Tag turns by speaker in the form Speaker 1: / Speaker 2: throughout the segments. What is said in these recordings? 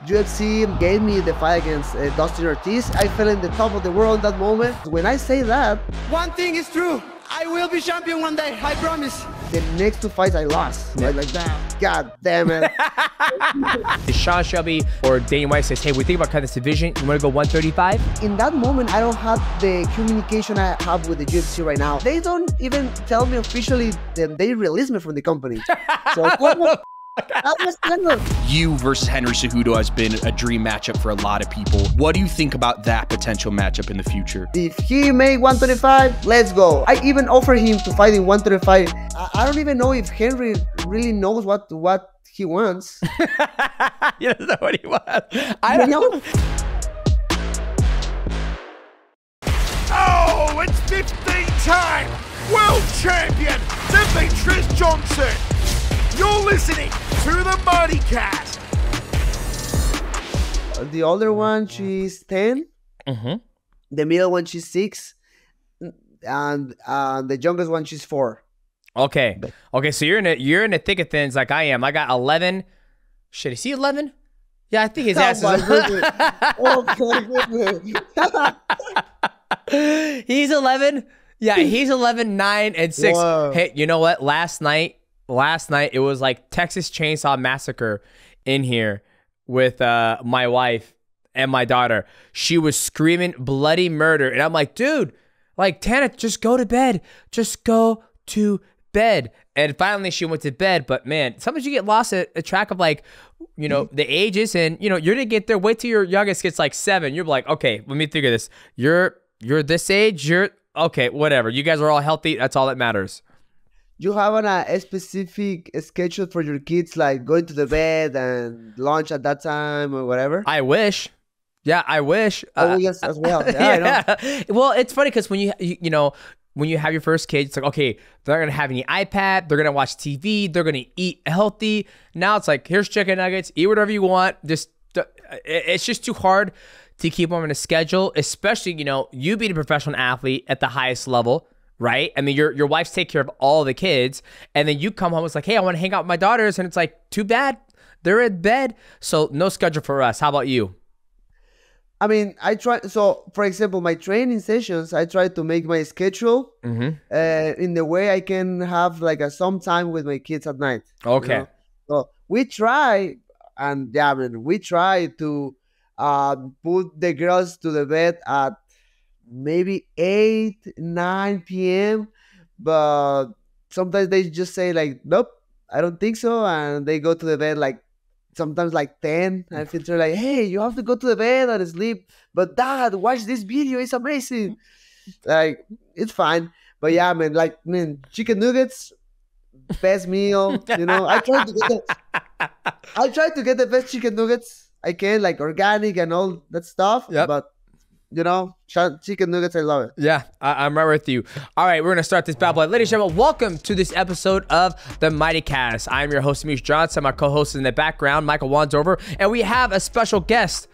Speaker 1: UFC gave me the fight against Dustin Ortiz, I felt in the top of the world in that moment. When I say that,
Speaker 2: one thing is true. I will be champion one day, I promise.
Speaker 1: The next 2 fights I lost. Yeah. Like that. God damn it.
Speaker 3: Sean Shelby or Dana White says, hey, we think about cutting this division. You want to go 135?
Speaker 1: In that moment, I don't have the communication I have with the UFC right now. They don't even tell me officially that they released me from the company. So
Speaker 4: you versus Henry Cejudo has been a dream matchup for a lot of people. What do you think about that potential matchup in the future?
Speaker 1: If he made 125, let's go. I even offered him to fight in 135. I don't even know if Henry really knows what he wants.
Speaker 3: He doesn't know what he wants. I don't know.
Speaker 5: Oh, it's 15-time world champion Demetrious Johnson. You're listening to the MightyCast.
Speaker 1: The older one, she's 10. The middle one, she's 6. And the youngest one, she's 4.
Speaker 3: Okay. Okay, so you're in the thick of things like I am. I got 11. Shit, is he 11? Yeah, I think his ass is... He's 11. Yeah, he's 11, 9, and 6. Whoa. Hey, you know what? Last night, it was like Texas Chainsaw Massacre in here with my wife and my daughter. She was screaming bloody murder. And I'm like, dude, like, Tana, just go to bed. Just go to bed. And finally she went to bed. But man, sometimes you get lost at track of, like, you know, the ages. And, you know, you're going to get there. Wait till your youngest gets like 7. You're like, okay, let me figure this. You're this age. You're okay, whatever. You guys are all healthy. That's all that matters.
Speaker 1: You have a specific schedule for your kids, like going to the bed and lunch at that time or whatever?
Speaker 3: I wish. Yeah, I wish.
Speaker 1: Oh, yes, as well. Yeah, I know.
Speaker 3: Well, it's funny because when you know, when you have your first kid, it's like, okay, they're going to have any iPad. They're going to watch TV. They're going to eat healthy. Now it's like, here's chicken nuggets. Eat whatever you want. It's just too hard to keep them in a schedule, especially, you know, you being a professional athlete at the highest level. Right? I mean, your wife's take care of all the kids, and then you come home, it's like, hey, I want to hang out with my daughters, and it's like, too bad, they're in bed. So no schedule for us. How about you?
Speaker 1: I mean, I try. So, for example, my training sessions, I try to make my schedule in the way I can have like some time with my kids at night.
Speaker 3: Okay.
Speaker 1: You know? So we try, and yeah, I mean, we try to put the girls to the bed at maybe 8, 9 p.m. But sometimes they just say like, nope, I don't think so. And they go to the bed like sometimes like 10. I feel like, hey, you have to go to the bed and sleep. But Dad, watch this video. It's amazing. Like, it's fine. But yeah, man, like, chicken nuggets, best meal. You know, I try to get the best chicken nuggets I can, like organic and all that stuff.
Speaker 3: Yep.
Speaker 1: But you know, chicken nuggets, I love it.
Speaker 3: Yeah, I'm right with you. All right, we're going to start this bad boy. Ladies and gentlemen, welcome to this episode of the MightyCast. I'm your host, Demetrious Johnson. My co-host in the background, Michael Wandover. And we have a special guest,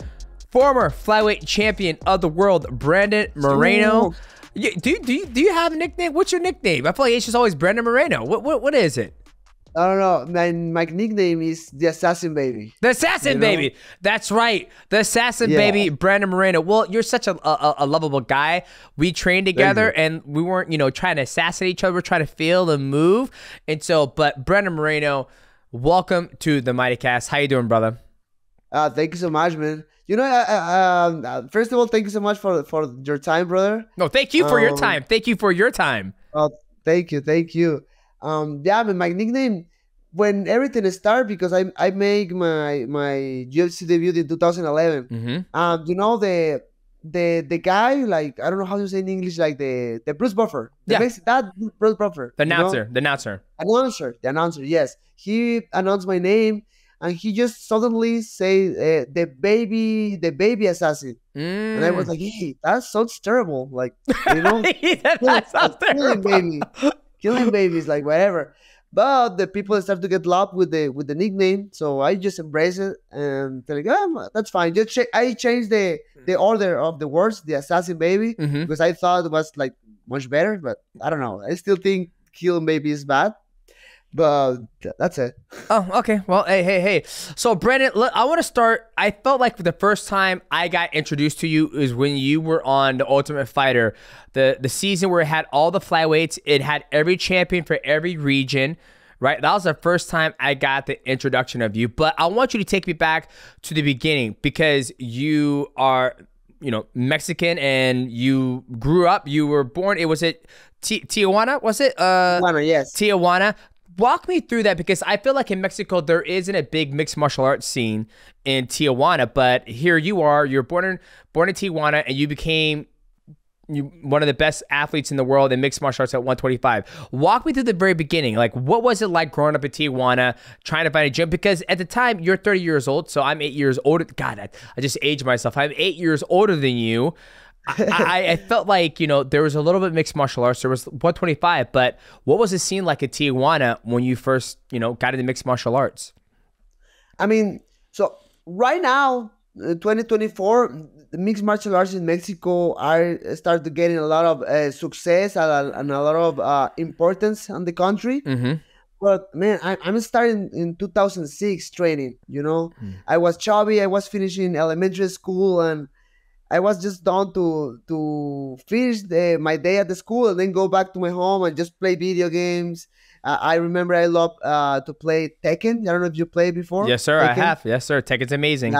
Speaker 3: former flyweight champion of the world, Brandon Moreno. Do you have a nickname? What's your nickname? I feel like it's just always Brandon Moreno. What is it?
Speaker 1: I don't know. My nickname is the Assassin Baby.
Speaker 3: The Assassin Baby. That's right. The Assassin Baby, Brandon Moreno. Well, you're such a lovable guy. We trained together and we weren't, you know, trying to assassinate each other. We're trying to feel and move. And so, but Brandon Moreno, welcome to the MightyCast. How you doing, brother?
Speaker 1: Thank you so much, man. You know, first of all, thank you so much for your time, brother.
Speaker 3: No, thank you for your time. Thank you for your time.
Speaker 1: Oh, thank you. Yeah, but my nickname, when everything started, because I make my UFC debut in 2011. You know, the guy, like, I don't know how to say in English, like the Bruce Buffer. That Bruce Buffer.
Speaker 3: The announcer.
Speaker 1: The announcer, yes. He announced my name and he just suddenly say the baby assassin. And I was like, hey, that sounds terrible. Like, you know,
Speaker 3: that sounds terrible.
Speaker 1: Killing babies, like whatever. But the people start to get loved with the nickname, so I just embrace it and tell like, oh, that's fine. I changed the order of the words, the Assassin Baby, because I thought it was like much better, but I don't know. I still think Killing Baby is bad. But that's it.
Speaker 3: Oh, okay. Well, hey. So, Brandon, look, I want to start. I felt like the first time I got introduced to you is when you were on The Ultimate Fighter, the season where it had all the flyweights. It had every champion for every region, right? That was the first time I got the introduction of you. But I want you to take me back to the beginning because you are, Mexican and you grew up. You were born. It was at Tijuana, was it?
Speaker 1: Tijuana, yes.
Speaker 3: Tijuana. Walk me through that because I feel like in Mexico there isn't a big mixed martial arts scene in Tijuana, but here you are. You're born in Tijuana and you became one of the best athletes in the world in mixed martial arts at 125. Walk me through the very beginning. Like, what was it like growing up in Tijuana, trying to find a gym? Because at the time you're 30 years old, so I'm 8 years older. God, I just aged myself. I'm 8 years older than you. I felt like, there was a little bit of mixed martial arts. There was 125, but what was the scene like at Tijuana when you first, got into mixed martial arts?
Speaker 1: I mean, so right now, 2024, the mixed martial arts in Mexico are started getting a lot of success and a lot of importance in the country.
Speaker 3: Mm-hmm.
Speaker 1: But man, I'm starting in 2006 training, I was chubby. I was finishing elementary school and I was just done to finish my day at the school and then go back to my home and just play video games. I remember I love to play Tekken. I don't know if you played before.
Speaker 3: Yes, sir.
Speaker 1: Tekken.
Speaker 3: I have. Yes, sir. Tekken's amazing.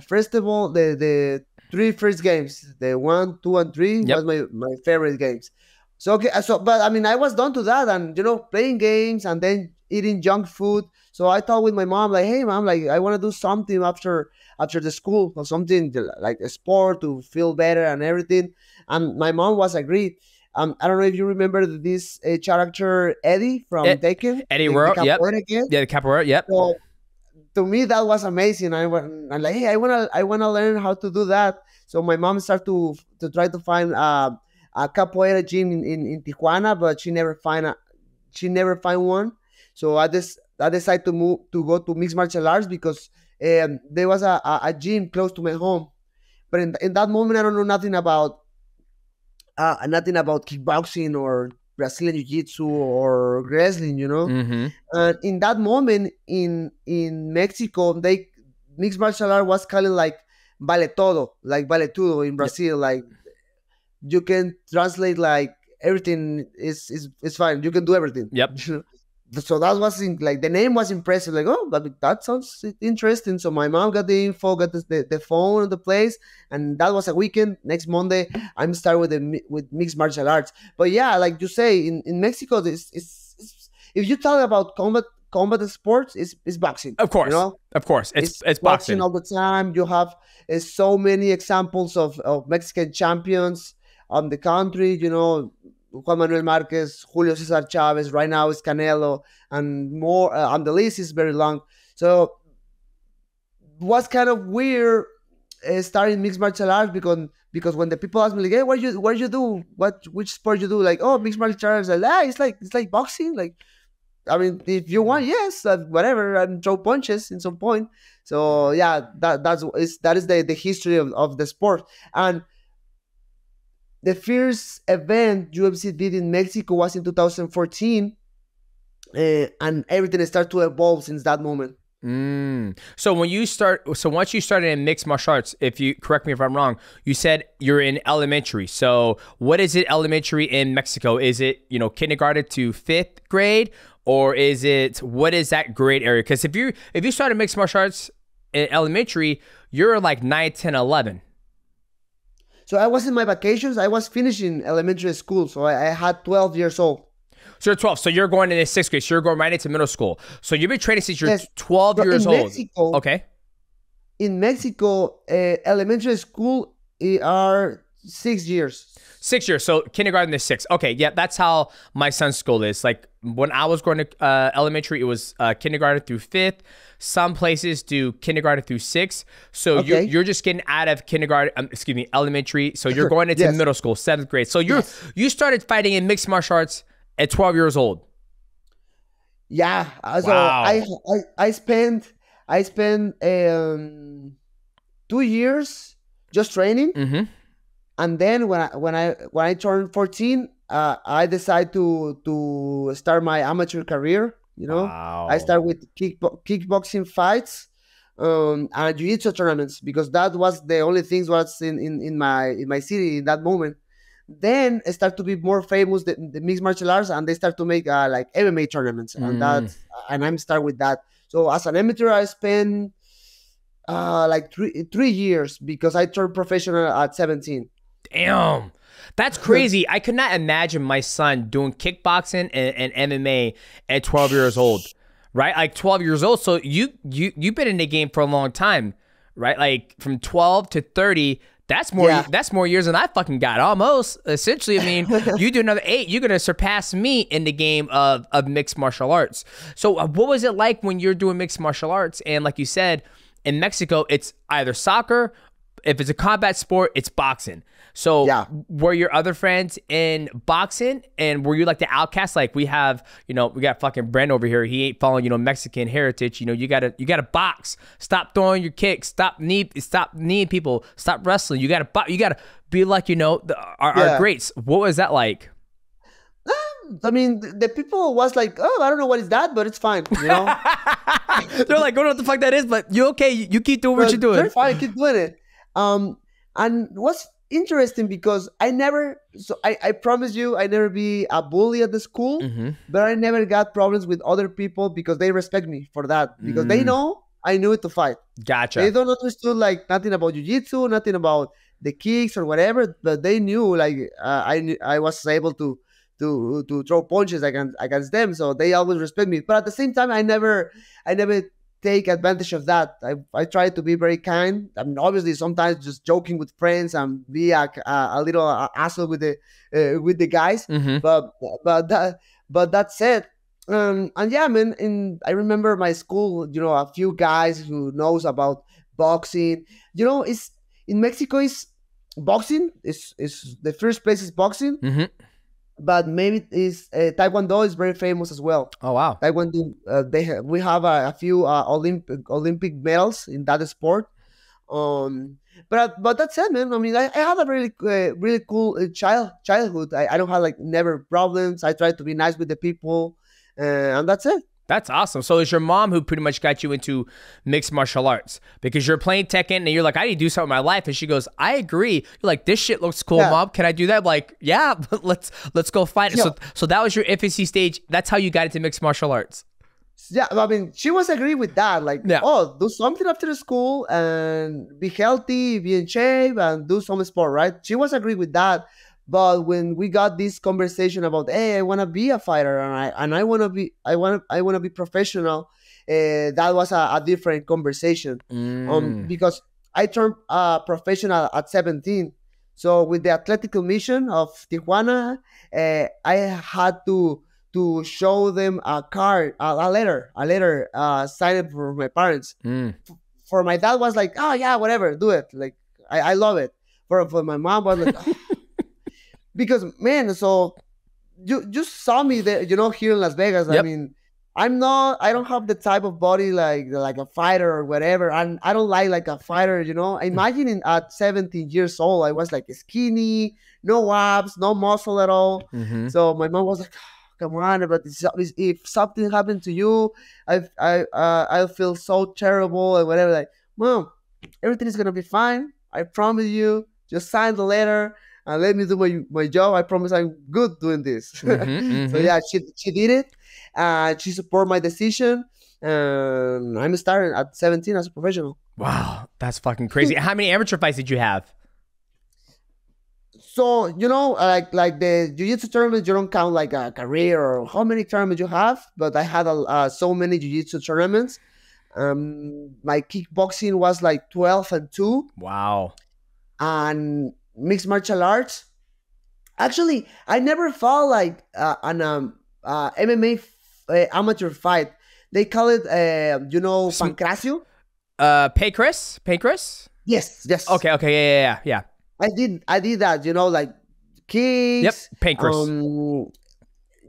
Speaker 1: First of all, the three first games, the 1, 2, and 3 was my favorite games. So but I mean, I was done to that and playing games and then eating junk food. So I thought with my mom, like, hey, mom, like I want to do something after the school or something like a sport to feel better and everything. And my mom was agreed. I don't know if you remember this character Eddie from Tekken.
Speaker 3: Eddie World, yep.
Speaker 1: Yeah,
Speaker 3: the capoeira, yep.
Speaker 1: So to me, that was amazing. I'm like, hey, I wanna learn how to do that. So my mom started to try to find a capoeira gym in Tijuana, but she never find one. So I decided to go to mixed martial arts because there was a gym close to my home. But in that moment, I don't know nothing about kickboxing or Brazilian Jiu-Jitsu or wrestling,
Speaker 3: Mm-hmm.
Speaker 1: And in that moment in Mexico, mixed martial art was called like vale todo, like vale tudo in Brazil. Like you can translate like everything is fine. You can do everything.
Speaker 3: Yep.
Speaker 1: So that was like the name was impressive. Like, oh, that sounds interesting. So my mom got the info, got the phone of the place, and that was a weekend. Next Monday, I'm starting with mixed martial arts. But yeah, like you say, in Mexico, if you talk about combat sports, it's boxing.
Speaker 3: Of course, of course, it's boxing
Speaker 1: all the time. You have so many examples of Mexican champions on the country. Juan Manuel Marquez, Julio Cesar Chavez, right now is Canelo, and more. And the list is very long. So it was kind of weird starting mixed martial arts because when the people ask me like, hey, what you do? Which sport you do? Like, oh, mixed martial arts. Like, it's like boxing. Like, I mean, if you want, yes, whatever, and throw punches in some point. So yeah, that is the history of the sport. And the first event UFC did in Mexico was in 2014, and everything started to evolve since that moment.
Speaker 3: So once you started in mixed martial arts, if you correct me if I'm wrong, you said you're in elementary. So what is it elementary in Mexico? Is it kindergarten to 5th grade, or what is that grade area? Because if you started mixed martial arts in elementary, you're like 9, 10, 11.
Speaker 1: So I was in my vacations. I was finishing elementary school, so I had 12 years old.
Speaker 3: So you're 12. So you're going into 6th grade. So you're going right into middle school. So you've been training since you're 12 years old.
Speaker 1: Mexico,
Speaker 3: okay.
Speaker 1: In Mexico, elementary school are 6 years.
Speaker 3: 6 years. So kindergarten is 6. Okay. Yeah, that's how my son's school is. Like when I was going to elementary, it was kindergarten through 5th. Some places do kindergarten through 6th. So
Speaker 1: okay.
Speaker 3: you're just getting out of elementary. So you're going into middle school, 7th grade. So you started fighting in mixed martial arts at 12 years old.
Speaker 1: Yeah. So
Speaker 3: wow.
Speaker 1: I spent 2 years just training.
Speaker 3: Mm-hmm.
Speaker 1: And then when I turned 14, I decided to start my amateur career. You know,
Speaker 3: Wow.
Speaker 1: I started with kickboxing fights and jiu-jitsu tournaments, because that was the only things was in my city in that moment. Then it started to be more famous, the mixed martial arts, and they start to make like MMA tournaments, and I'm start with that. So as an amateur, I spent like three years, because I turned professional at 17.
Speaker 3: Damn. That's crazy. I could not imagine my son doing kickboxing and MMA at 12 years old, right? Like 12 years old. So you've been in the game for a long time, right? Like from 12 to 30, that's more years than I fucking got, almost. Essentially, I mean, you do another 8, you're going to surpass me in the game of mixed martial arts. So what was it like when you're doing mixed martial arts? And like you said, in Mexico, it's either soccer, if it's a combat sport, it's boxing. So were your other friends in boxing, and were you like the outcast? Like we have, we got fucking Brent over here. He ain't following, Mexican heritage. You gotta box. Stop throwing your kicks. Stop kneeing people. Stop wrestling. You gotta be like, our greats. What was that like?
Speaker 1: I mean, the people was like, oh, I don't know what is that, but it's fine,
Speaker 3: They're like, I don't know what the fuck that is, but you okay. You keep doing what you're doing.
Speaker 1: They're fine. Keep doing it. And what's interesting, because I promise you, I never be a bully at the school, but I never got problems with other people, because they respect me for that, because they know I knew it to fight.
Speaker 3: Gotcha.
Speaker 1: They don't understood like nothing about jiu-jitsu, nothing about the kicks or whatever, but they knew like I was able to throw punches against them, so they always respect me. But at the same time, I never take advantage of that. I try to be very kind. I mean, obviously, sometimes just joking with friends and be a little asshole with the guys. But that said, and yeah, man. I remember my school. A few guys who knows about boxing. It's in Mexico. Is boxing is the first place is boxing. But maybe Taekwondo is very famous as well. Oh wow! Taekwondo, we have a few Olympic medals in that sport. But that's it, man. I mean, I had a really cool childhood. I don't have never problems. I try to be nice with the people, and that's it.
Speaker 3: That's awesome. So it's your mom who pretty much got you into mixed martial arts, because you're playing Tekken and you're like, I need to do something in my life. And she goes, I agree. You're like, this shit looks cool, Mom. Can I do that? I'm like, yeah, let's go fight. Yeah. So that was your infancy stage. That's how you got into mixed martial arts.
Speaker 1: Yeah, I mean, she was agree with that. Like, do something after the school and be healthy, be in shape, and do some sport, right? She was agree with that. But when we got this conversation about, hey, I want to be a fighter and I want to be professional, that was a different conversation. Because I turned professional at 17. So with the Athletic Commission of Tijuana, I had to show them a card, a letter signed for my parents. For my dad was like, oh yeah, whatever, do it. Like I love it. For my mom was like. Because, man, so you just saw me there, here in Las Vegas. Yep. I mean, I don't have the type of body like a fighter or whatever. And I don't like a fighter, Imagine at 17 years old, I was like skinny, no abs, no muscle at all. So my mom was like, oh, come on, but if something happened to you, I feel so terrible and whatever. Like, Mom, everything is going to be fine. I promise you. Just sign the letter. And let me do my job. I promise I'm good doing this. So yeah, she did it. She supported my decision. And I'm starting at 17 as a professional.
Speaker 3: Wow, that's fucking crazy. How many amateur fights did you have?
Speaker 1: So, like the jiu-jitsu tournaments, you don't count like a career or how many tournaments you have. But I had so many jiu-jitsu tournaments. My kickboxing was like 12-2.
Speaker 3: Wow.
Speaker 1: And mixed martial arts. Actually, I never fought like an MMA amateur fight. They call it, pancracio.
Speaker 3: Pancras?
Speaker 1: Yes.
Speaker 3: Okay, yeah.
Speaker 1: I did that. Like kicks.
Speaker 3: Yep, pancras.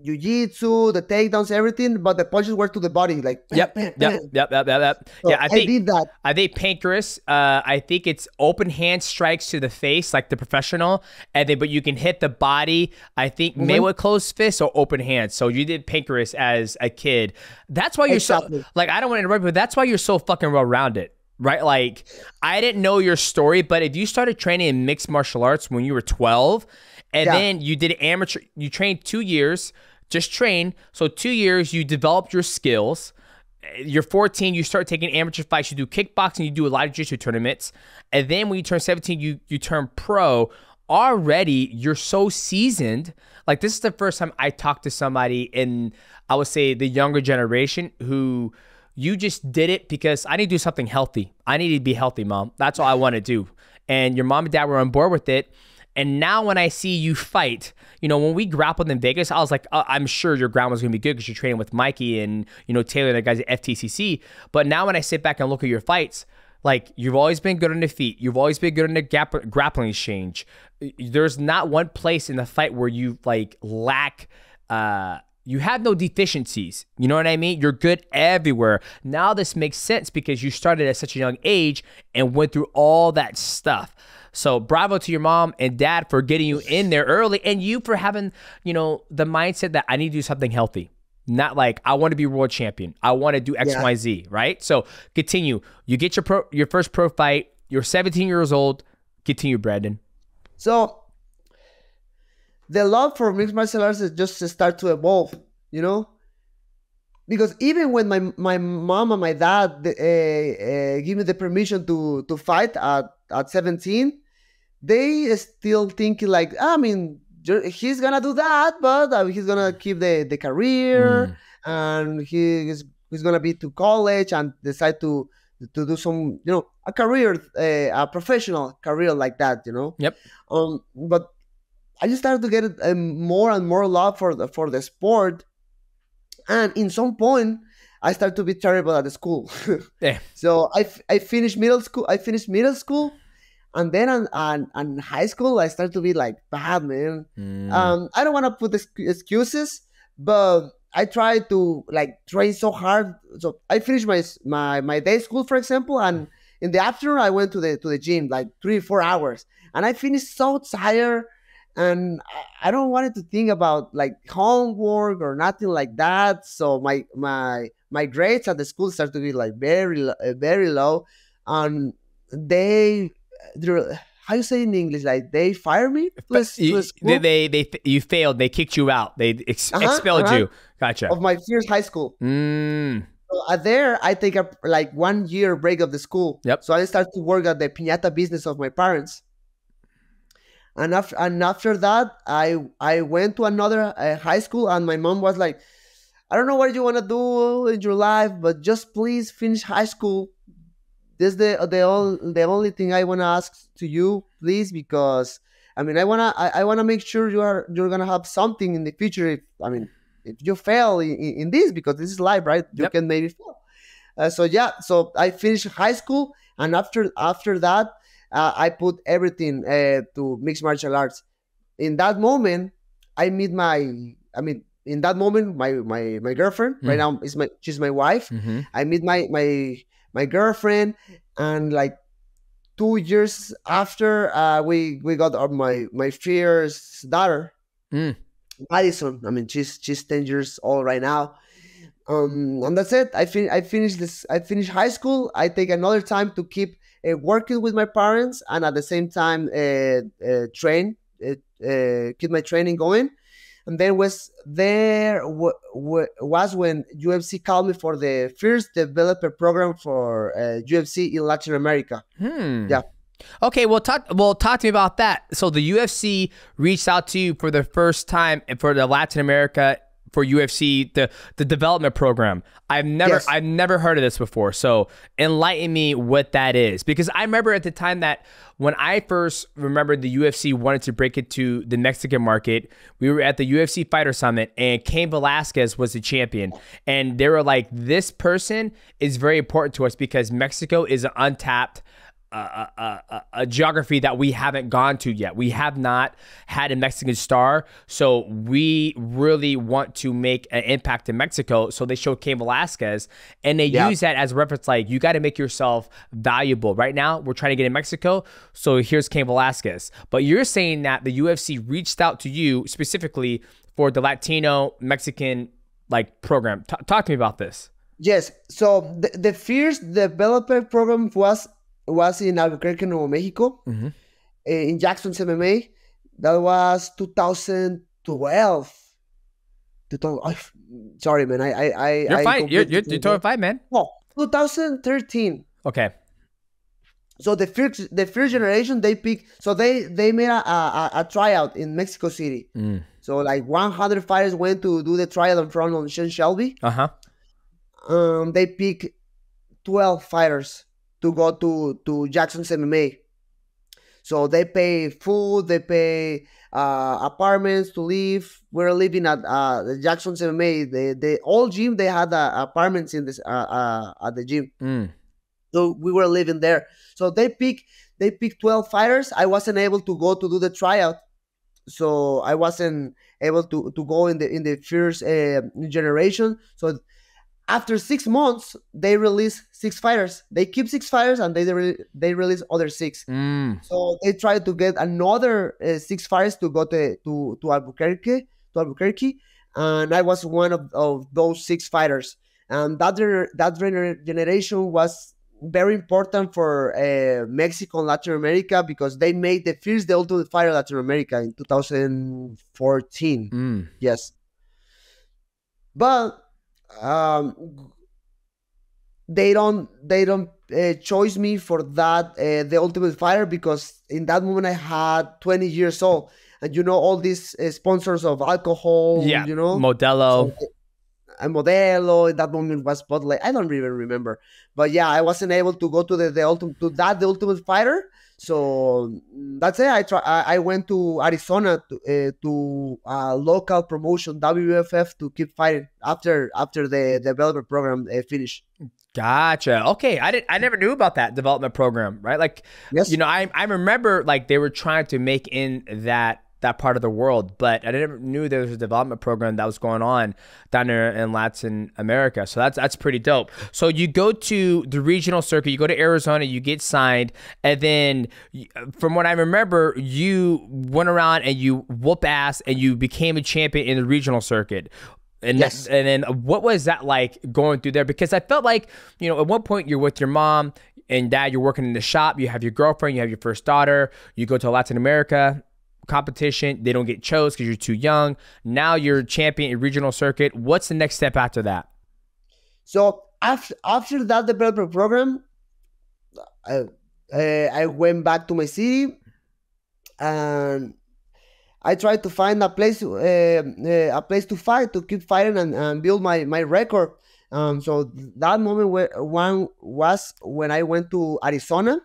Speaker 1: jiu-jitsu, the takedowns, everything, but the punches were to the body, like
Speaker 3: Yep.
Speaker 1: bam, bam. So
Speaker 3: Yeah, I
Speaker 1: did that.
Speaker 3: I think pancreas. I think it's open hand strikes to the face, like the professional, and then but you can hit the body. I think maybe with closed fists or open hands. So you did pancreas as a kid. That's why you're so like. I don't want to interrupt, but that's why you're so fucking well rounded. Right? Like, I didn't know your story, but if you started training in mixed martial arts when you were 12, and then you did amateur, you trained 2 years, just train. So 2 years, you developed your skills. You're 14, you start taking amateur fights. You do kickboxing, you do a lot of jiu-jitsu tournaments. And then when you turn 17, you turn pro. Already, you're so seasoned. Like, this is the first time I talked to somebody in, I would say, the younger generation who... You just did it because I need to do something healthy. I need to be healthy, Mom. That's all I want to do. And your mom and dad were on board with it. And now when I see you fight, you know, when we grappled in Vegas, I was like, I'm sure your ground was going to be good because you're training with Mikey and, you know, Taylor and the guys at FTCC. But now when I sit back and look at your fights, like, you've always been good on the feet. You've always been good on the grappling exchange. There's not one place in the fight where you, like, lack... You have no deficiencies. You know what I mean? You're good everywhere. Now this makes sense because you started at such a young age and went through all that stuff. So bravo to your mom and dad for getting you in there early, and you for having, you know, the mindset that I need to do something healthy. Not like I want to be world champion. I want to do X, Y, Z, right? So continue. You get your first pro fight. You're 17 years old. Continue, Brandon.
Speaker 1: So the love for mixed martial arts is just to start to evolve, you know? Because even when my mom and my dad give me the permission to fight at 17, they still thinking like, I mean, he's going to do that, but he's going to keep the career and he's going to be to college and decide to do some, you know, a career, a professional career like that, you know?
Speaker 3: Yep.
Speaker 1: But I just started to get more and more love for the sport, and in some point, I started to be terrible at the school.
Speaker 3: Yeah.
Speaker 1: So I finished middle school. And then on high school, I started to be like bad, man. I don't want to put excuses, but I tried to like train so hard. So I finished my day school, for example, and in the afternoon I went to the gym like 3-4 hours, and I finished so tired. And I don't want to think about like homework or nothing like that. So my grades at the school started to be like very low. And how you say in English? Like they fired me.
Speaker 3: You failed. They kicked you out. They expelled you. Gotcha.
Speaker 1: Of my first high school. So there, I take a like 1 year break of the school.
Speaker 3: Yep.
Speaker 1: So I started to work at the Pinata business of my parents. And after that, I went to another high school, and my mom was like, I don't know what you want to do in your life, but just please finish high school. This is the only thing I want to ask to you, please, because I mean I wanna make sure you're gonna have something in the future. If you fail in this, because this is life, right? You can maybe fail. So I finished high school, and after that. I put everything to mixed martial arts. In that moment, my girlfriend right now she's my wife. I meet my girlfriend, and like 2 years after we got my first daughter, Madison. I mean, she's 10 years old right now. And that's it. I finished high school. I take another time to keep working with my parents, and at the same time keep my training going. And then was when UFC called me for the first developer program for UFC in Latin America. Yeah.
Speaker 3: Okay, well, talk to me about that. So the UFC reached out to you for the first time for the Latin America for UFC, the development program. I've never heard of this before. So enlighten me what that is. Because I remember at the time that when I first remembered the UFC wanted to break into the Mexican market, we were at the UFC Fighter Summit, and Cain Velasquez was the champion. And they were like, this person is very important to us because Mexico is an untapped a geography that we haven't gone to yet. We have not had a Mexican star, so we really want to make an impact in Mexico. So they show Cain Velasquez, and they use that as a reference, like, you got to make yourself valuable. Right now, we're trying to get in Mexico, so here's Cain Velasquez. But you're saying that the UFC reached out to you specifically for the Latino Mexican like program. Talk to me about this.
Speaker 1: Yes. So the first development program was in Albuquerque, Nuevo Mexico, in Jackson's MMA. That was 2012. Sorry, man.
Speaker 3: You're fine. You're totally fine, man.
Speaker 1: No, 2013.
Speaker 3: Okay.
Speaker 1: So the first generation they picked. So they made a tryout in Mexico City. So like 100 fighters went to do the trial in front of Sean Shelby. They picked 12 fighters to go to Jackson's MMA. So they pay food, they pay apartments to live. We're living at the Jackson's MMA. The old gym, they had apartments in this at the gym. So we were living there. So they picked 12 fighters. I wasn't able to go to do the tryout. So I wasn't able to go in the first generation. So after 6 months, they release 6 fighters. They keep 6 fighters and they release other 6. So they tried to get another 6 fighters to go to Albuquerque, and I was one of those 6 fighters. And that generation was very important for Mexico and Latin America, because they made the Ultimate Fighter Latin America in 2014. Yes, but they don't choose me for that the Ultimate Fighter, because in that moment I had 20 years old, and all these sponsors of alcohol,
Speaker 3: Modelo.
Speaker 1: So, and Modelo in that moment was Spotlight. I don't even remember, but yeah, I wasn't able to go to the Ultimate Fighter. So that's it. I went to Arizona to a local promotion, WFF, to keep fighting after the development program finished.
Speaker 3: Gotcha. Okay, I never knew about that development program. Right, like,
Speaker 1: yes.
Speaker 3: I remember like they were trying to make in that part of the world, but I never knew there was a development program that was going on down there in Latin America. So that's pretty dope. So you go to the regional circuit, you go to Arizona, you get signed, and then from what I remember, you went around and you whoop ass and you became a champion in the regional circuit. And
Speaker 1: yes.
Speaker 3: And then what was that like going through there? Because I felt like, at one point you're with your mom and dad, you're working in the shop, you have your girlfriend, you have your first daughter, you go to Latin America competition, they don't get chose because you're too young. Now you're champion in regional circuit. What's the next step after that?
Speaker 1: So after that development program, I went back to my city and I tried to find a place to fight, to keep fighting and build my record. So that moment was when I went to Arizona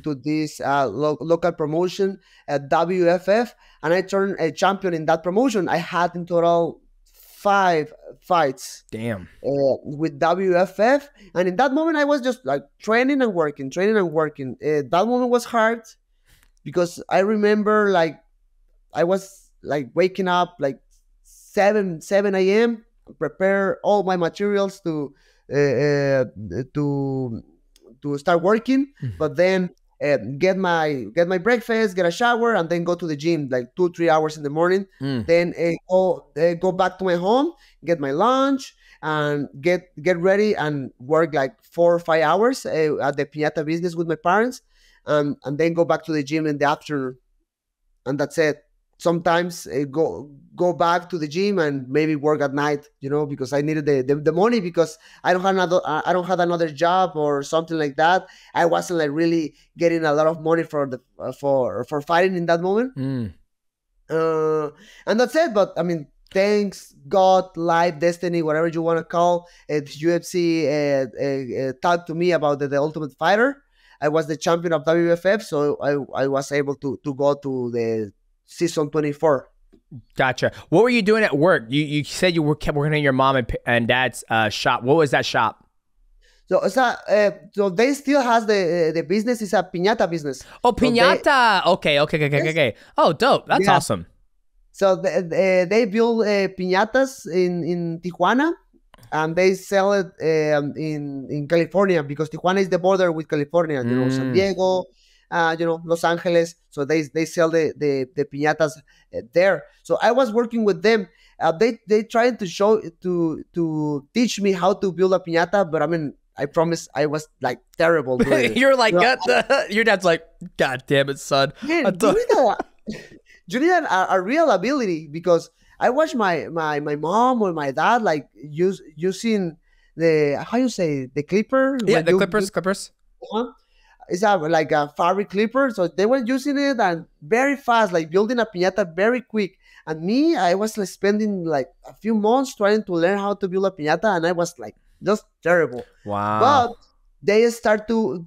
Speaker 1: to this local promotion at WFF, and I turned a champion in that promotion. I had in total 5 fights.
Speaker 3: Damn.
Speaker 1: With WFF, and in that moment I was just like training and working. That moment was hard because I remember like I was like waking up like 7 a.m. prepare all my materials to start working, but then get my breakfast, get a shower, and then go to the gym like 2-3 hours in the morning. Then go back to my home, get my lunch, and get ready and work like 4 or 5 hours at the Pinata business with my parents, and then go back to the gym in the afternoon, and that's it. Sometimes go back to the gym and maybe work at night, because I needed the money, because I don't have another job or something like that. I wasn't like really getting a lot of money for fighting in that moment. And that's it. But I mean, thanks God, life, destiny, whatever you want to call it, UFC talked to me about the Ultimate Fighter. I was the champion of WFF, so I was able to go to the season 24.
Speaker 3: Gotcha. What were you doing at work? You said you kept working in your mom and dad's shop. What was that shop?
Speaker 1: So it's so they still has the business. It's a piñata business.
Speaker 3: Oh,
Speaker 1: So
Speaker 3: Pinata. Okay. Oh, dope. That's awesome.
Speaker 1: So they build piñatas in Tijuana, and they sell it in California, because Tijuana is the border with California. You know, San Diego, you know, Los Angeles. So they sell the piñatas there. So I was working with them. They tried to teach me how to build a piñata, but I mean, I promise I was like terrible doing it.
Speaker 3: You're like, your dad's like, God damn it, son.
Speaker 1: Man, you need a real ability, because I watched my mom or my dad like using the, how you say, the clipper.
Speaker 3: Yeah, the clippers.
Speaker 1: It's like a fabric clipper. So they were using it and very fast, like building a piñata very quick. And me, I was like spending like a few months trying to learn how to build a piñata, and I was like just terrible.
Speaker 3: Wow.
Speaker 1: But they start to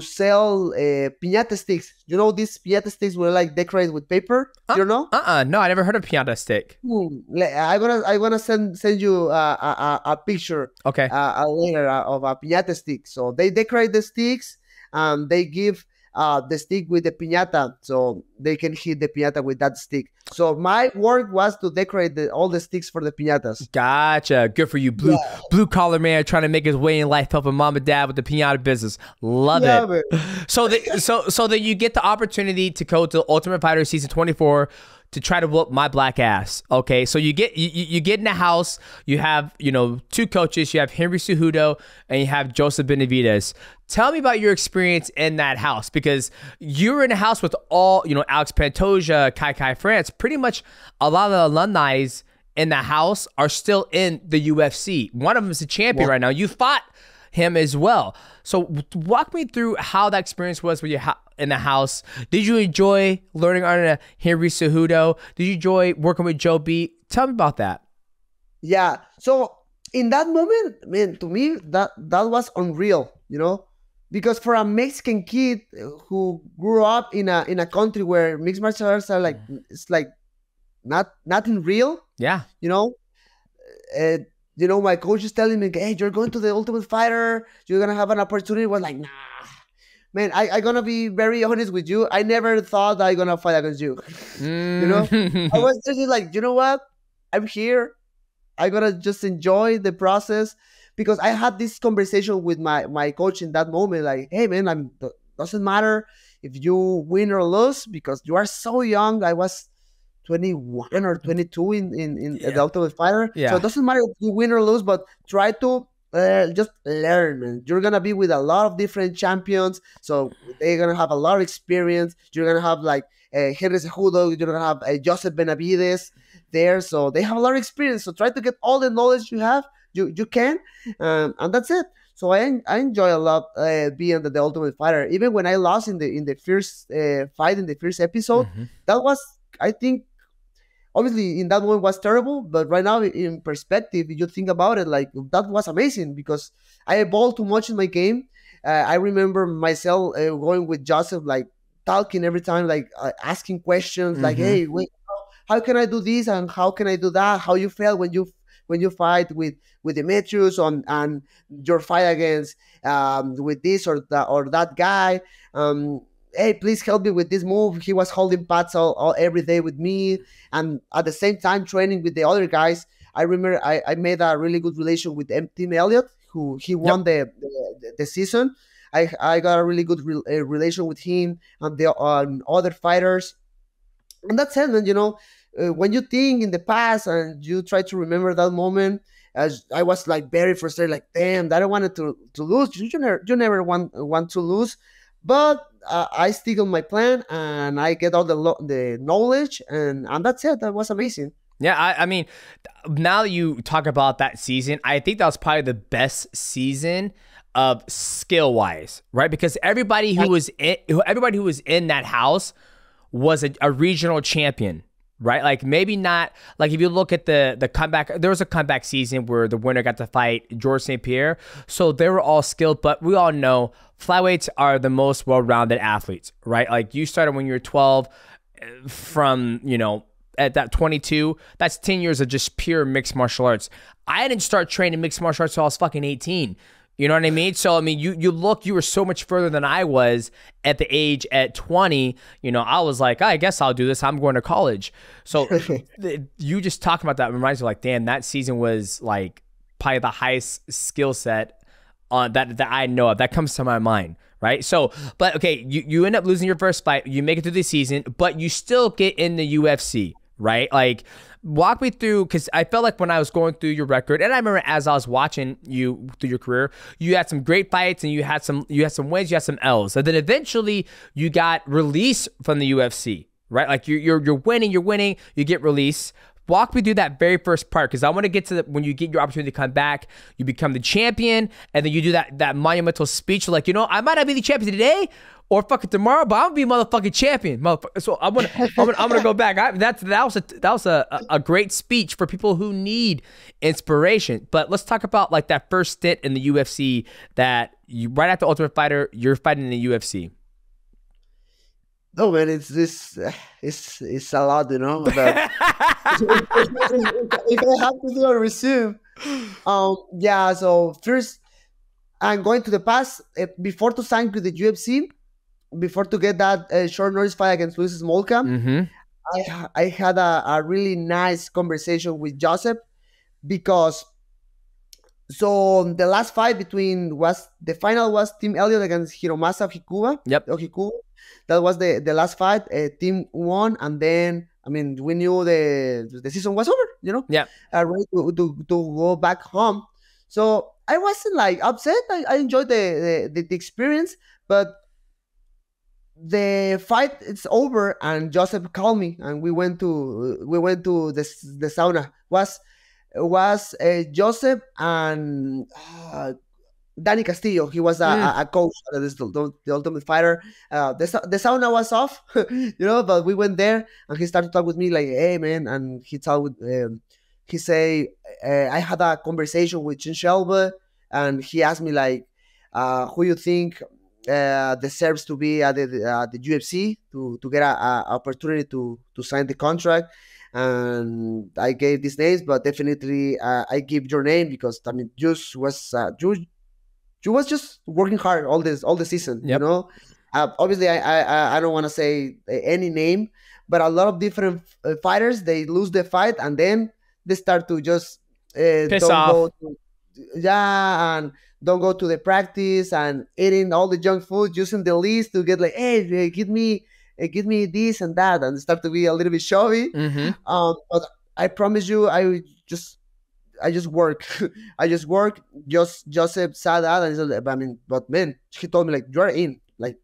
Speaker 1: sell piñata sticks. You know, these piñata sticks were like decorated with paper. You know?
Speaker 3: No, I never heard of piñata stick.
Speaker 1: I'm gonna send you a picture.
Speaker 3: Okay.
Speaker 1: Later of a piñata stick. So they decorate the sticks, and they give the stick with the piñata, so they can hit the piñata with that stick. So my work was to decorate all the sticks for the piñatas.
Speaker 3: Gotcha. Good for you, blue collar man trying to make his way in life, helping mom and dad with the piñata business. Love it. Man. So that you get the opportunity to go to Ultimate Fighter season 24 to try to whoop my black ass. Okay, so you get in the house. You have, you know, two coaches. You have Henry Cejudo and you have Joseph Benavidez. Tell me about your experience in that house, because you were in a house with all, you know, Alex Pantoja, Kai France. Pretty much a lot of the alumni in the house are still in the UFC. One of them is a champion right now. You fought him as well. So walk me through how that experience was with you in the house. Did you enjoy learning under Henry Cejudo? Did you enjoy working with Joe B? Tell me about that.
Speaker 1: Yeah. So in that moment, man, to me, that was unreal, you know, because for a Mexican kid who grew up in a country where mixed martial arts are like, it's like nothing real.
Speaker 3: Yeah.
Speaker 1: You know, you know, my coach is telling me, hey, you're going to the Ultimate Fighter. You're going to have an opportunity. I was like, nah. Man, I'm going to be very honest with you. I never thought I'm going to fight against you. You know? I was just like, you know what? I'm here. I'm going to just enjoy the process. Because I had this conversation with my coach in that moment. Like, hey, man, doesn't matter if you win or lose, because you are so young. I was 21 or 22 in the Ultimate Fighter.
Speaker 3: Yeah.
Speaker 1: So it doesn't matter if you win or lose, but try to just learn, man. You're going to be with a lot of different champions. So they're going to have a lot of experience. You're going to have like Henry Cejudo. You're going to have Joseph Benavidez there. So they have a lot of experience. So try to get all the knowledge you have. You can. And that's it. So I enjoy a lot being the Ultimate Fighter. Even when I lost in the first fight, in the first episode, that was, I think, obviously in that moment was terrible, but right now in perspective, if you think about it, like that was amazing, because I evolved too much in my game. I remember myself going with Joseph, like talking every time, like asking questions, like, hey, wait, how can I do this and how can I do that? How you felt when you fight with Demetrious and your fight against with this or that guy. Hey, please help me with this move. He was holding pads all every day with me, and at the same time training with the other guys. I remember I made a really good relation with Tim Elliott, who he won the season. I got a really good relation with him and the other fighters, and that's it, man. You know, when you think in the past and you try to remember that moment, as I was like very frustrated, like, damn, I don't wanted to lose. You never want to lose. But I stick on my plan and I get all the knowledge and that's it. That was amazing.
Speaker 3: Yeah, I mean, now that you talk about that season, I think that was probably the best season of skill wise, right? Because everybody who was in that house was a regional champion. Right? Like maybe not, like if you look at the comeback, there was a comeback season where the winner got to fight George St. Pierre. So they were all skilled, but we all know flyweights are the most well-rounded athletes, right? Like you started when you were 12 from, you know, at that 22, that's 10 years of just pure mixed martial arts. I didn't start training mixed martial arts until I was fucking 18. You know what I mean? So, I mean, you were so much further than I was at the age at 20. You know, I was like, I guess I'll do this. I'm going to college. So you just talking about that reminds me like, damn, that season was like probably the highest skill set on that I know of. That comes to my mind, right? So, but okay, you end up losing your first fight. You make it through the season, but you still get in the UFC, right? Like, walk me through, because I felt like when I was going through your record, and I remember as I was watching you through your career, you had some great fights and you had some wins, you had some L's, and then eventually you got released from the UFC, right? Like you're winning, you get released. Walk me through that very first part, because I want to get to when you get your opportunity to come back, you become the champion, and then you do that monumental speech, like, you know, I might not be the champion today or fucking tomorrow, but I'm gonna be motherfucking champion, motherfucker. So I'm gonna go back. That was a great speech for people who need inspiration. But let's talk about like that first stint in the UFC that you right after Ultimate Fighter, you're fighting in the UFC.
Speaker 1: No, man, it's a lot, you know. But if I have to do a resume, yeah. So first, I'm going to the past before to sign with the UFC, before to get that short notice fight against Luis Smolka.
Speaker 3: Mm-hmm.
Speaker 1: I had a really nice conversation with Joseph, because so the last fight the final was Team Elliott against Hiromasa Hikuba.
Speaker 3: Yep.
Speaker 1: Hikuba. That was the last fight. Team won, and then I mean we knew the season was over. You know.
Speaker 3: Yeah.
Speaker 1: Ready to go back home. So I wasn't like upset. I enjoyed the experience, but the fight it's over, and Joseph called me, and we went to the sauna. Was Joseph and Danny Castillo. He was a coach at the Ultimate Fighter. The sauna was off, you know, but we went there, and he started to talk with me like, "Hey, man," and he I had a conversation with Chin Shelby, and he asked me like, who you think deserves to be at the UFC to get a opportunity to sign the contract. And I gave these names, but definitely I give your name, because I mean you was just working hard all the season.
Speaker 3: Yep.
Speaker 1: You know, obviously I don't want to say any name, but a lot of different fighters, they lose the fight and then they start to just
Speaker 3: piss off.
Speaker 1: And don't go to the practice and eating all the junk food, using the list to get like, hey, give me this and that, and start to be a little bit showy.
Speaker 3: Mm-hmm.
Speaker 1: But I promise you, I just work. I just work. Joseph saw that, and he said, I mean, but man, he told me like, you're in. Like,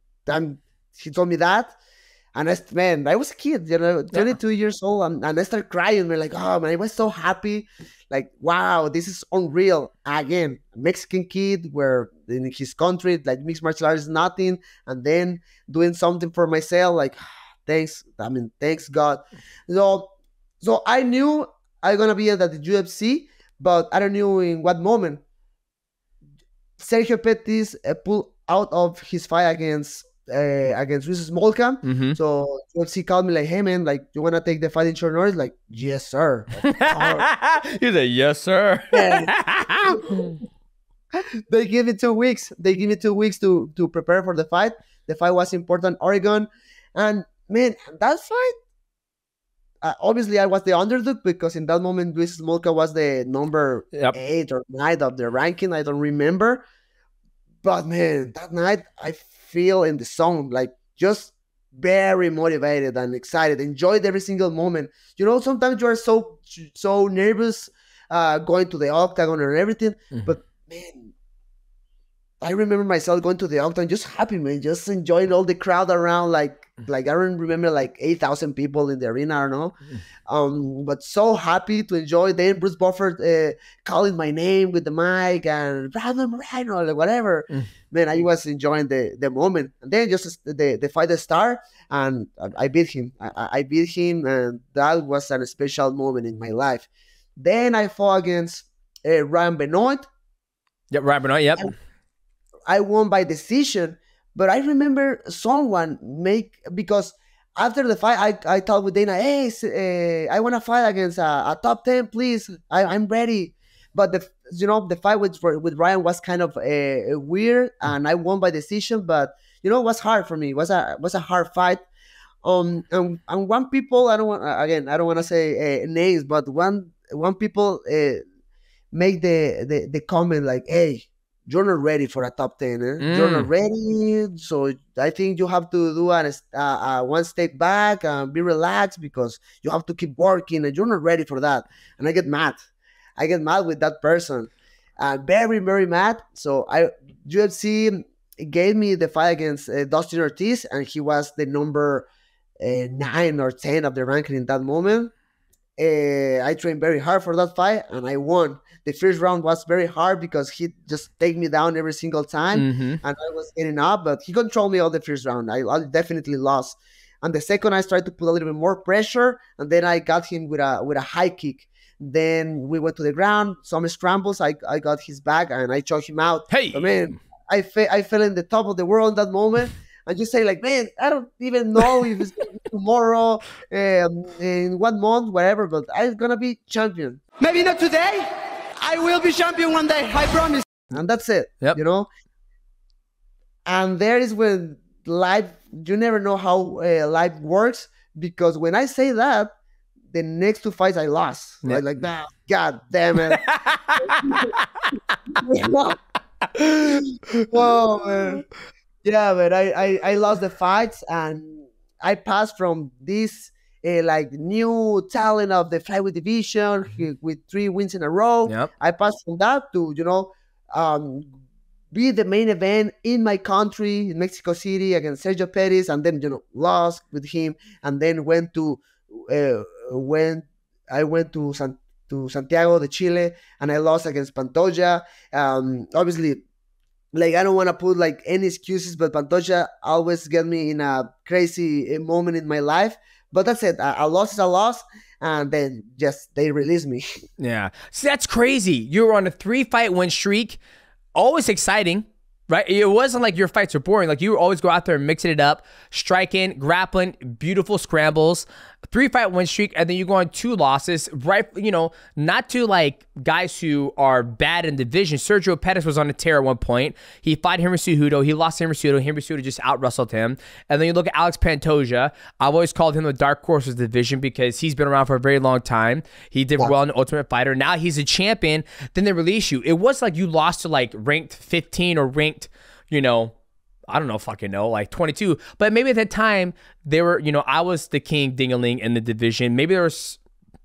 Speaker 1: he told me that, and I was a kid, you know, 22 years old, and I started crying. Man, like, oh man, I was so happy. Like, wow, this is unreal. Again, Mexican kid, where in his country, like mixed martial arts is nothing, and then doing something for myself. Like, thanks God. So I knew I'm gonna be at the UFC, but I don't know in what moment. Sergio Pettis pulled out of his fight against Luis Smolka.
Speaker 3: Mm-hmm.
Speaker 1: So UFC called me like, hey man, like, you wanna take the fight in short notice? Like, yes sir. Like,
Speaker 3: you say yes sir.
Speaker 1: They give me 2 weeks. They give me 2 weeks to prepare for the fight. The fight was in Portland, Oregon, and man, that fight. Obviously, I was the underdog, because in that moment, Luis Smolka was the number 8 or 9 of the ranking. I don't remember. But man, that night, I feel in the zone, like just very motivated and excited. Enjoyed every single moment. You know, sometimes you are so nervous going to the octagon and everything. Mm-hmm. But man, I remember myself going to the octagon, just happy, man, just enjoying all the crowd around, like I don't remember like 8,000 people in the arena, I don't know. But so happy to enjoy. Then Bruce Buffer calling my name with the mic and Brandon Moreno, like whatever. Man, I was enjoying the moment. And then just the fight started, and I beat him. I beat him, and that was a special moment in my life. Then I fought against Ryan Benoit.
Speaker 3: Yep, Ryan Benoit, yep.
Speaker 1: I won by decision, but I remember someone because after the fight, I talked with Dana, hey, I want to fight against a top 10, please. I'm ready. But the fight with Ryan was kind of weird, and I won by decision. But it was hard for me. It was a hard fight. And one people, I don't want to say names, but one people make the comment like, "Hey, you're not ready for a top 10. You're not ready. So I think you have to do one step back and be relaxed because you have to keep working and you're not ready for that." And I get mad. I get mad with that person. Very, very mad. So UFC gave me the fight against Dustin Ortiz, and he was the number 9 or 10 of the ranking in that moment. I trained very hard for that fight, and I won. The first round was very hard because he just take me down every single time, and I was getting up, but he controlled me all the first round. I definitely lost. And the second, I started to put a little bit more pressure, and then I got him with a high kick. Then we went to the ground, some scrambles. I got his back, and I choked him out.
Speaker 3: Hey,
Speaker 1: but man, I fell in the top of the world in that moment. And you say like, man, I don't even know if it's gonna be tomorrow, in 1 month, whatever, but I'm gonna be champion.
Speaker 2: Maybe not today. I will be champion one day, I promise.
Speaker 1: And that's it,
Speaker 3: yep.
Speaker 1: And there is when life, you never know how life works, because when I say that, the next 2 fights I lost. Yep. Like that, God damn it. Whoa, man. Yeah, but I lost the fights, and I passed from this new talent of the flyweight division with 3 wins in a row.
Speaker 3: Yep.
Speaker 1: I passed from that to be the main event in my country, in Mexico City, against Sergio Perez, and then lost with him, and then went to Santiago de Chile, and I lost against Pantoja. Obviously, I don't want to put any excuses, but Pantoja always get me in a crazy moment in my life. But that's it. A loss is a loss, and then just they release me.
Speaker 3: Yeah. See, that's crazy. You were on a 3-fight win streak. Always exciting, right? It wasn't like your fights were boring. Like, you would always go out there and mixing it up, striking, grappling, beautiful scrambles. 3-fight win streak, and then you go on 2 losses, right? Not to guys who are bad in division. Sergio Pettis was on a tear at one point. He fought Henry Cejudo. He lost to Henry Cejudo. Henry Cejudo just out-wrestled him. And then you look at Alex Pantoja. I've always called him the dark horse of the division because he's been around for a very long time. He did well in the Ultimate Fighter. Now he's a champion. Then they release you. It was like you lost to ranked 15 or ranked, I don't know, 22. But maybe at that time, they were, I was the king ding-a-ling in the division. Maybe they were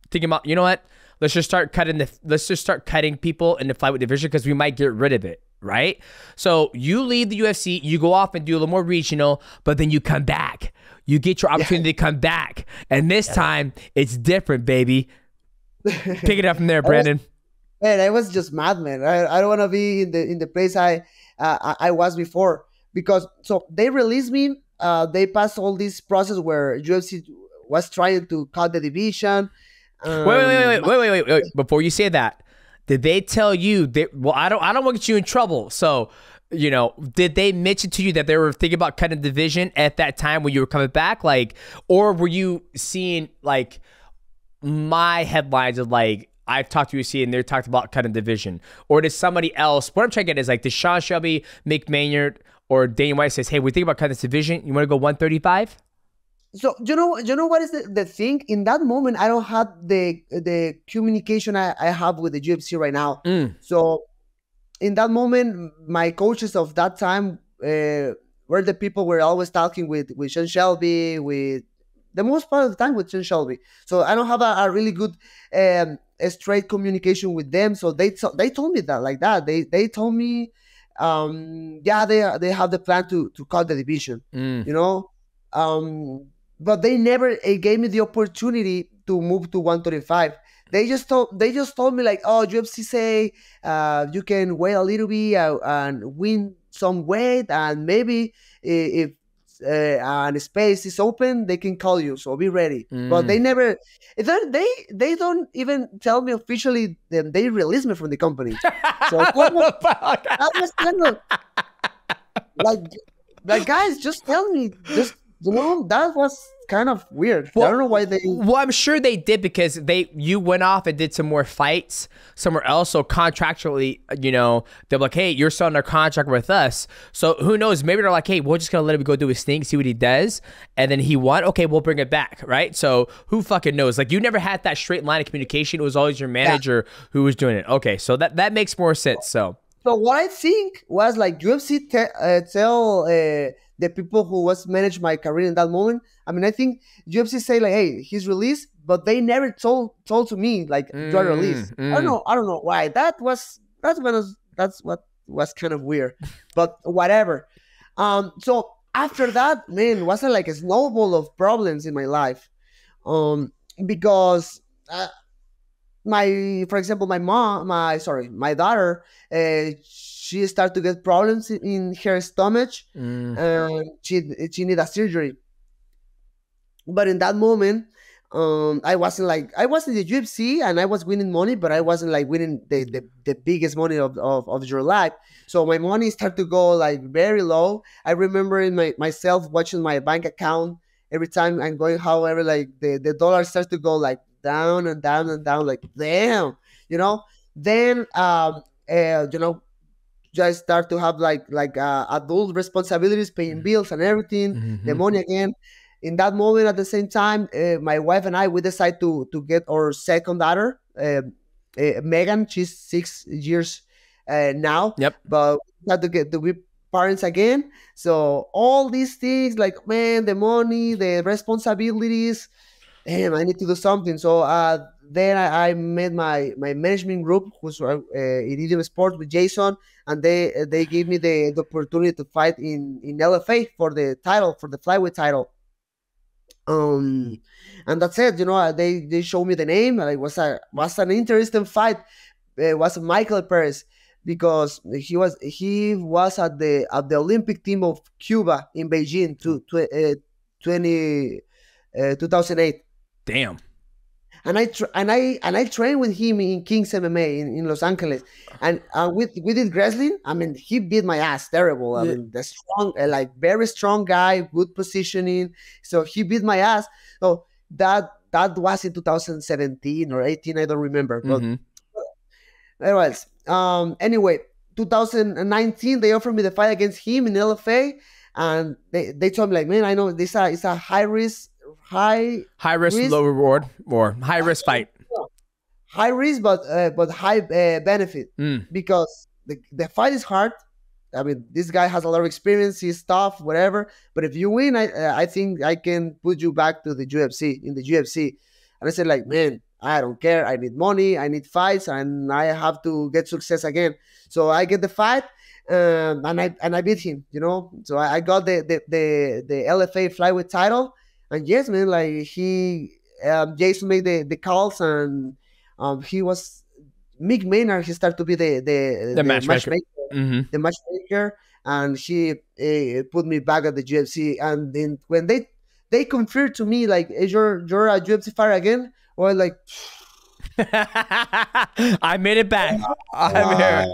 Speaker 3: thinking about, you know what? Let's just start cutting people in the flyweight division because we might get rid of it, right? So you leave the UFC, you go off and do a little more regional, but then you come back. You get your opportunity to come back. And this time, it's different, baby. Pick it up from there, Brandon.
Speaker 1: I was just mad, man. I don't want to be in the place I was before. Because they released me, they passed all this process where UFC was trying to cut the division.
Speaker 3: Wait. Before you say that, did they tell you I don't want to get you in trouble. So, did they mention to you that they were thinking about cutting the division at that time when you were coming back? Or were you seeing my headlines of I've talked to UFC and they're talked about cutting division? Or did somebody else, what I'm trying to get is did Sean Shelby, Mick Maynard, or Dana White says, hey, we think about cutting this division. You want to go 135?
Speaker 1: So you know what is the thing? In that moment, I don't have the communication I have with the UFC right now. So in that moment, my coaches of that time were the people were always talking with Sean Shelby, with the most part of the time with Sean Shelby. So I don't have a really good a straight communication with them. So they told me that like that. They told me, they have the plan to cut the division, but they never gave me the opportunity to move to 135. They just told me UFC say you can wait a little bit and win some weight, and maybe if and space is open, they can call you, so be ready. But they never, they don't even tell me officially that they released me from the company. So that was kind of guys, just tell me, just That was kind of weird.
Speaker 3: Well,
Speaker 1: I don't know why they.
Speaker 3: Well, I'm sure they did because you went off and did some more fights somewhere else. So contractually, they're like, hey, you're still under contract with us. So who knows? Maybe they're like, hey, we're just gonna let him go do his thing, see what he does, and then he won. Okay, we'll bring it back, right? So who fucking knows? Like, you never had that straight line of communication. It was always your manager who was doing it. Okay, so that makes more sense. So
Speaker 1: what I think was like UFC tell the people who was managed my career in that moment. I mean, I think UFC say like, hey, he's released, but they never told to me like you're released. I don't know why. That's what was kind of weird, but whatever. So after that, man, was like a snowball of problems in my life, because for example, my daughter, she started to get problems in her stomach, and she needed a surgery. But in that moment, I wasn't in the UFC and I was winning money, but I wasn't like winning the biggest money of your life. So my money started to go like very low. I remember myself watching my bank account every time I'm going, however, like the dollar starts to go like down and down and down, like damn, Then just start to have like adult responsibilities, paying bills and everything, the money again. In that moment, at the same time, my wife and I, we decided to get our second daughter, Megan. She's 6 years now.
Speaker 3: Yep.
Speaker 1: But we had to be parents again. So all these things, like, man, the money, the responsibilities, damn, I need to do something. So then I made my management group, who's Iridium Sports with Jason, and they gave me the opportunity to fight in LFA for the title, for the flyweight title. And that's it. They showed me the name, and it was an interesting fight. It was Michael Perez, because he was at the Olympic team of Cuba in Beijing 2008.
Speaker 3: Damn.
Speaker 1: And I trained with him in King's MMA in Los Angeles, and we did wrestling. I mean, he beat my ass terrible. I mean, the strong, very strong guy, good positioning. So he beat my ass. So that was in 2017 or 18, I don't remember. But anyways, anyway, 2019 they offered me the fight against him in LFA, and they told me like, man, I know this is a high risk,
Speaker 3: low reward, or high risk fight.
Speaker 1: High risk, but high benefit, because the fight is hard. I mean, this guy has a lot of experience. He's tough, whatever. But if you win, I think I can put you back to the UFC, in the UFC. And I said, like, man, I don't care. I need money. I need fights, and I have to get success again. So I get the fight, and I beat him. So I got the LFA flyweight title. And yes, man, like Jason made the calls, and he was Mick Maynard. He started to be the matchmaker. The matchmaker, and he put me back at the UFC. And then when they confirmed to me like, hey, you're a UFC fighter again, or like,
Speaker 3: I made it back. I'm here.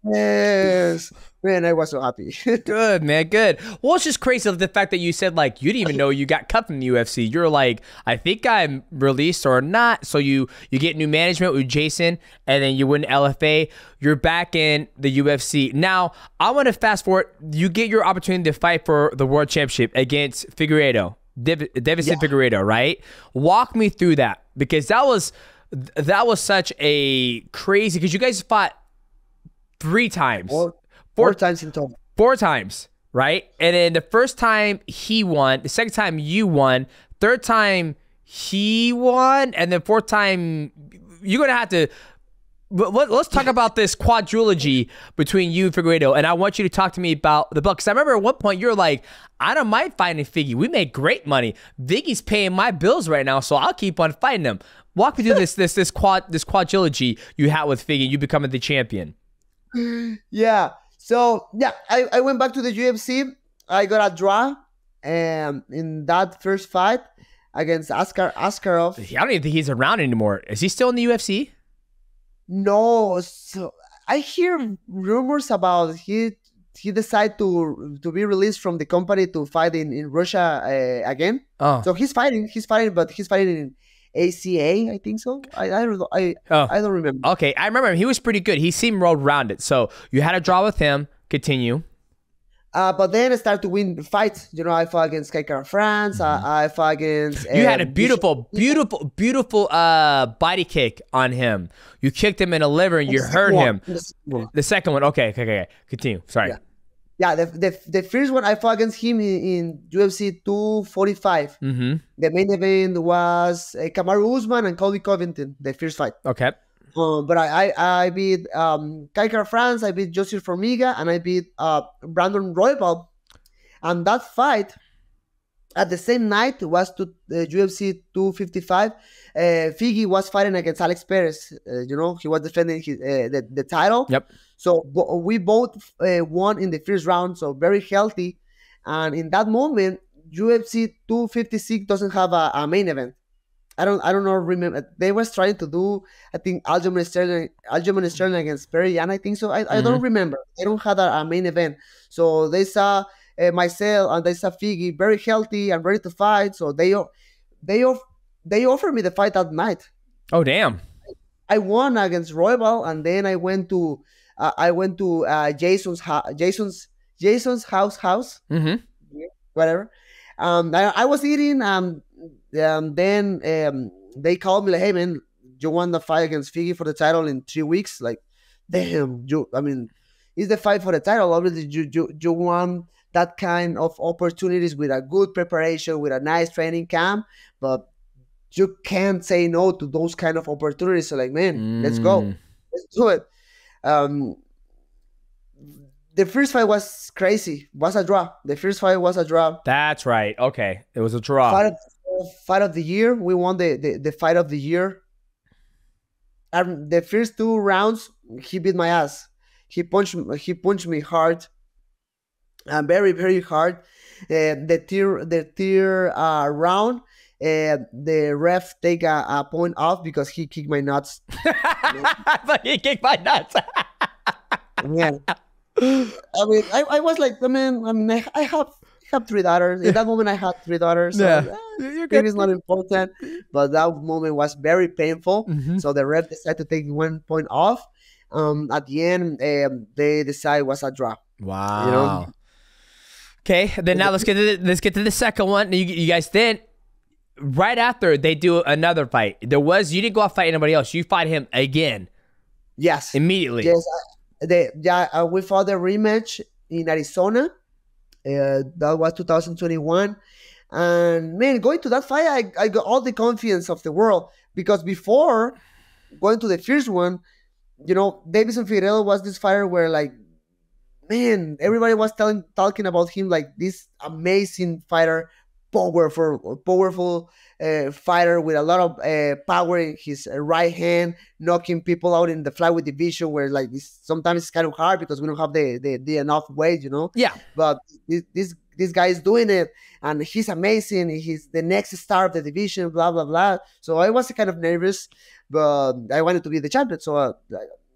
Speaker 1: Yes. Man, I was so happy.
Speaker 3: Good, man. Good. Well, it's just crazy the fact that you said like you didn't even know you got cut from the UFC. You're like, I think I'm released or not. So you get new management with Jason, and then you win LFA. You're back in the UFC. Now, I want to fast forward. You get your opportunity to fight for the world championship against Figueiredo, Deiveson Figueiredo, right? Walk me through that, because that was such a crazy, because you guys fought 3 times.
Speaker 1: Four times in total. 4
Speaker 3: times, right? And then the first time he won, the second time you won, third time he won, and then fourth time you're going to have to... Let's talk about this quadrilogy between you and Figueiredo, and I want you to talk to me about the book. Because I remember at one point you're like, I don't mind fighting Figgy. We make great money. Viggy's paying my bills right now, so I'll keep on fighting him. Walk me through this quadrilogy you had with Figgy, you becoming the champion.
Speaker 1: Yeah. So, yeah, I went back to the UFC. I got a draw in that first fight against Askarov.
Speaker 3: I don't even think he's around anymore. Is he still in the UFC?
Speaker 1: No. So I hear rumors about he he decided to be released from the company to fight in Russia again.
Speaker 3: Oh.
Speaker 1: So he's fighting, but he's fighting in ACA, I think so. I don't know. I don't remember.
Speaker 3: Okay, I remember him. He was pretty good. He seemed well-rounded. So you had a draw with him. Continue.
Speaker 1: But then I started to win fights. You know, I fought against Kai France. I fought against.
Speaker 3: You had a beautiful body kick on him. You kicked him in the liver and you hurt him. The second one. Okay. Continue. Sorry.
Speaker 1: Yeah. The first one I fought against him in UFC 245.
Speaker 3: Mm-hmm.
Speaker 1: The main event was Kamaru Usman and Colby Covington. The first fight.
Speaker 3: Okay.
Speaker 1: But I beat Kai France, I beat Joseph Formiga, and I beat Brandon Royval. And that fight, at the same night, was to UFC 255. Figgy was fighting against Alex Perez. You know, he was defending his, the title.
Speaker 3: Yep.
Speaker 1: So we both won in the first round, so very healthy. And in that moment, UFC 256 doesn't have a main event. I don't know. Remember, they was trying to do, I think, Aljamain Sterling against Perry Yan, I think so. I don't remember. They don't have a main event. So they saw myself and they saw Figgy very healthy and ready to fight. So they offered me the fight that night.
Speaker 3: Oh, damn.
Speaker 1: I won against Royval, and then I went to Jason's house.
Speaker 3: Mm-hmm.
Speaker 1: Whatever. I was eating. Then they called me like, hey man, you won the fight against Figgy for the title in 3 weeks. Like, damn, it's the fight for the title. Obviously, you want that kind of opportunities with a good preparation, with a nice training camp, but you can't say no to those kind of opportunities. So like, man, let's go, let's do it. The first fight was crazy. Was a draw. The first fight was a draw.
Speaker 3: That's right. Okay, it was a draw.
Speaker 1: Fight of the year. We won the fight of the year. The first 2 rounds, he beat my ass. He punched me hard, very very hard. The third round, the ref take a point off because he kicked my nuts.
Speaker 3: But he kicked my nuts.
Speaker 1: Yeah. I was like, I have 3 daughters. In that moment, I had 3 daughters. So,
Speaker 3: yeah, you're good.
Speaker 1: Maybe it's not important, but that moment was very painful.
Speaker 3: Mm-hmm.
Speaker 1: So the ref decided to take 1 point off. At the end, they decided it was a draw.
Speaker 3: Wow.
Speaker 1: You know?
Speaker 3: Okay, then now let's get to the second one. You guys then, right after they do another fight, you didn't go out fight anybody else. You fight him again.
Speaker 1: Yes.
Speaker 3: Immediately.
Speaker 1: Yes. We fought the rematch in Arizona. That was 2021. And man, going to that fight, I got all the confidence of the world, because before going to the first one, you know, Deiveson Figueiredo was this fighter where, like, man, everybody was talking about him like this amazing fighter, powerful fighter with a lot of power in his right hand, knocking people out in the flyweight division, where like sometimes it's kind of hard because we don't have the enough weight, you know.
Speaker 3: Yeah.
Speaker 1: But this guy is doing it, and he's amazing. He's the next star of the division, blah blah blah. So I was kind of nervous, but I wanted to be the champion, so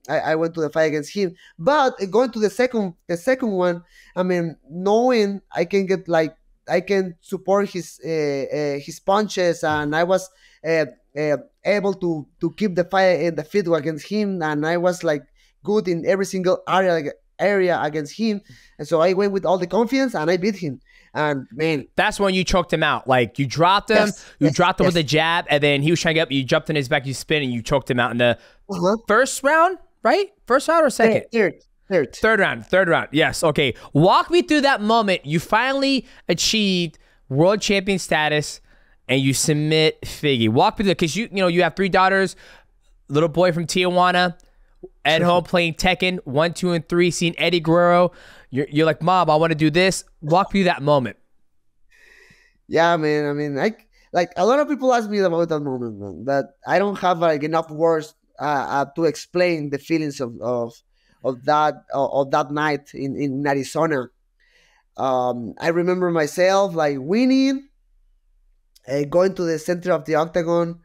Speaker 1: I went to the fight against him. But going to the second one, I mean, knowing I can support his punches, and I was able to keep the fight in the feet against him, and I was like good in every single area against him, and so I went with all the confidence and I beat him. And man,
Speaker 3: that's when you choked him out. Like, you dropped him, dropped him with a jab, and then he was trying to get up. You jumped in his back, you spin, and you choked him out in the first round, right? First round or second? Third round. Yes. Okay. Walk me through that moment. You finally achieved world champion status, and you submit Figgy. Walk me through, because you have 3 daughters, little boy from Tijuana, at home playing Tekken 1, 2, and 3, seeing Eddie Guerrero. You're like, Mom, I want to do this. Walk me through that moment.
Speaker 1: Yeah, man. I mean, like a lot of people ask me about that moment, man, but I don't have like enough words to explain the feelings of that night in Arizona. I remember myself like winning, going to the center of the octagon,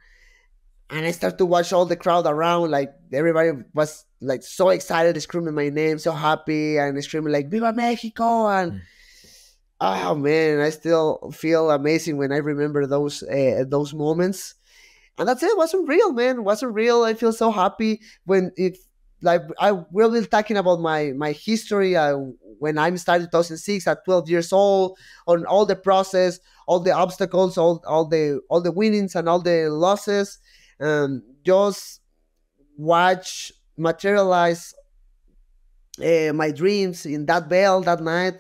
Speaker 1: And I started to watch all the crowd around. Like everybody was like so excited, screaming my name, so happy, and screaming like "Viva Mexico!" And oh man, I still feel amazing when I remember those moments. And that's it. It wasn't real, man. It wasn't real. I feel so happy when it, like, I will be talking about my history. When I started 2006 at 12 years old, on all the process, all the obstacles, all the winnings and all the losses, just watch materialize my dreams in that belt that night.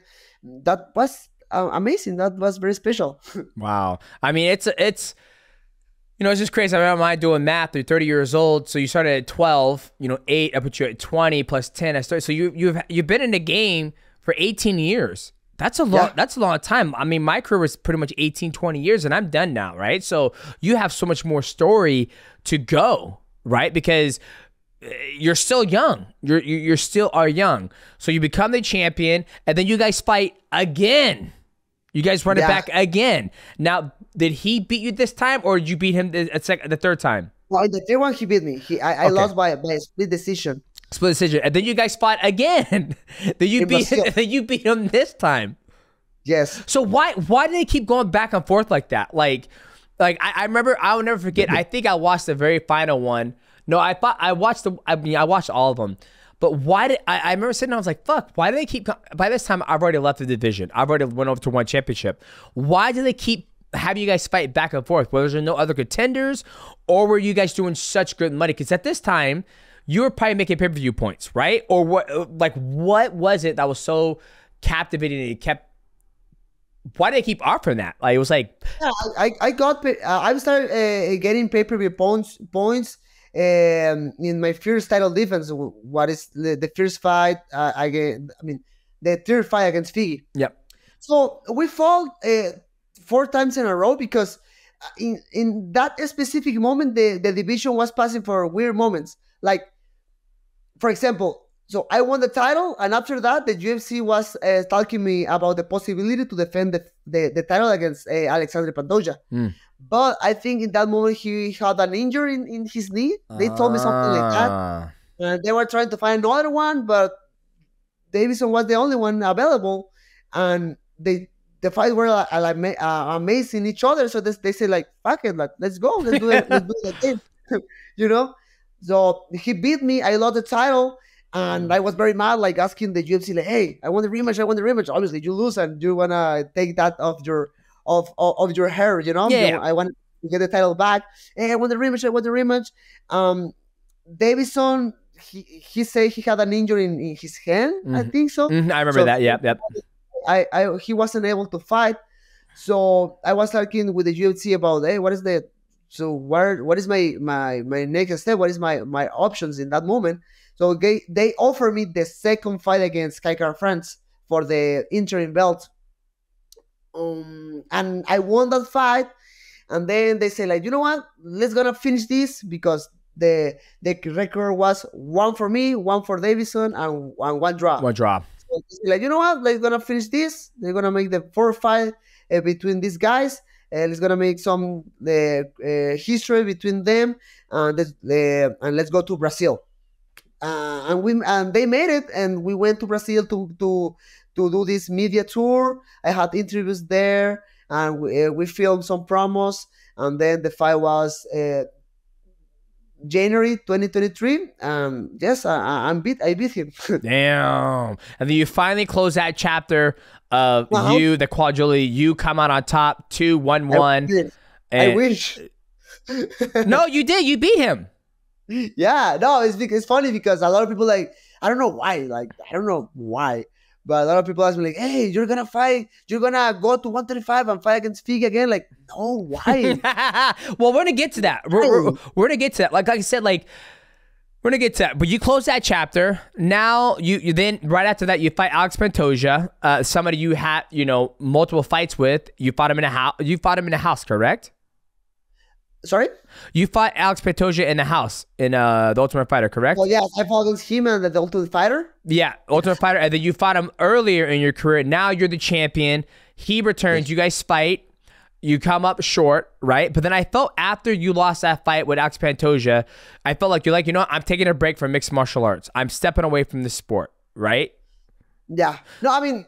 Speaker 1: That was amazing. That was very special.
Speaker 3: Wow. I mean, it's it's just crazy. I remember I doing math. You're 30 years old, so you started at 12. 8. I put you at 20 plus 10. I started. So you've been in the game for 18 years. That's a long. Yeah. That's a long time. I mean, my career was pretty much 18, 20 years, and I'm done now, right? So you have so much more story to go, right? Because you're still young. You still are young. So you become the champion, and then you guys fight again. You guys run it back again. Now, did he beat you this time, or did you beat him the third time?
Speaker 1: Well, the third one, he beat me. I lost by a split decision.
Speaker 3: Split decision. And then you guys fought again. then you beat him this time.
Speaker 1: Yes.
Speaker 3: So why do they keep going back and forth like that? Like I remember, I will never forget, I think I watched the very final one. No, I watched all of them. But why did I remember sitting there, I was like, fuck, why do they keep, by this time I've already left the division. I've already went over to one championship. Why do they keep having you guys fight back and forth? Was there no other contenders, or were you guys doing such good money? Because at this time, you were probably making pay-per-view points, right? Or what was it that was so captivating and it kept, why did they keep offering that? Like, it was like,
Speaker 1: yeah, I started getting pay-per-view points in my first title defense. What is the first fight the third fight against Figgy.
Speaker 3: Yep.
Speaker 1: So we fought 4 times in a row because in that specific moment the division was passing for weird moments. Like, for example, so I won the title, and after that the UFC was talking me about the possibility to defend the title against Alexandre Pantoja. But I think in that moment he had an injury in his knee. They told me something like that. And they were trying to find another one, but Deiveson was the only one available. And the fight were amazing each other. So they said, like, fuck it, like, let's go. Let's do it again. So he beat me. I lost the title. And I was very mad, like, asking the UFC, like, hey, I want the rematch. Obviously, you lose and you want to take that off your hair,
Speaker 3: Yeah.
Speaker 1: I want to get the title back. Hey, I want the rematch. Deiveson, he said he had an injury in his hand, I think so.
Speaker 3: I remember that, yep.
Speaker 1: He wasn't able to fight. So I was talking with the UFC about, hey, what is my next step? What is my options in that moment? So they offered me the second fight against Kai France for the interim belt. And I won that fight. And then they say, like, you know what? Let's gonna finish this, because the record was 1 for me, 1 for Deiveson, and 1 draw.
Speaker 3: 1 draw.
Speaker 1: So they say, like, you know what? Let's gonna finish this. They're gonna make the 4th fight between these guys. Let's gonna make some history between them. And let's go to Brazil. And they made it, and we went to Brazil to do this media tour. I had interviews there, and we filmed some promos, and then the fight was January 2023. Yes, I beat him.
Speaker 3: Damn. And then you finally close that chapter of you, the quadrilogy. You come out on top, 2-1-1.
Speaker 1: I wish.
Speaker 3: No, you did. You beat him.
Speaker 1: Yeah, no, it's funny because a lot of people, like, I don't know why, but a lot of people ask me, like, hey, you're gonna go to 135 and fight against Fig again? Like, no, why?
Speaker 3: Well, we're gonna get to that. We're gonna get to that. Like I said, like, we're gonna get to that. But you close that chapter. Now you then, right after that, you fight Alex Pantoja, somebody you had multiple fights with. You fought him in a house, correct?
Speaker 1: Sorry?
Speaker 3: You fought Alex Pantoja in the house in the Ultimate Fighter, correct?
Speaker 1: Well, yeah, I fought against him and the Ultimate Fighter.
Speaker 3: Yeah, Ultimate Fighter, and then you fought him earlier in your career. Now you're the champion. He returns. You guys fight. You come up short, right? But then I felt after you lost that fight with Alex Pantoja, I felt like you're like, you know what? I'm taking a break from mixed martial arts. I'm stepping away from the sport, right?
Speaker 1: Yeah. No, I mean,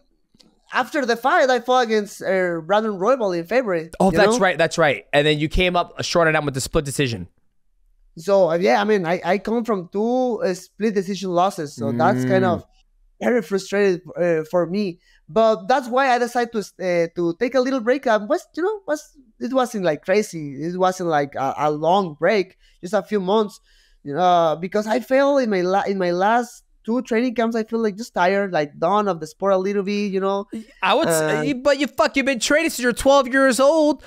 Speaker 1: after the fight, I fought against Brandon Roybal in February.
Speaker 3: Oh, that's right. That's right. And then you came up short on that with the split decision.
Speaker 1: So, yeah, I mean, I come from 2 split decision losses. So that's kind of very frustrated for me. But that's why I decided to take a little break. It wasn't like crazy. It wasn't like a long break, just a few months. Because I felt in my last 2 training camps, I feel like just tired, like done of the sport a little bit.
Speaker 3: I would say, but you've been training since you're 12 years old.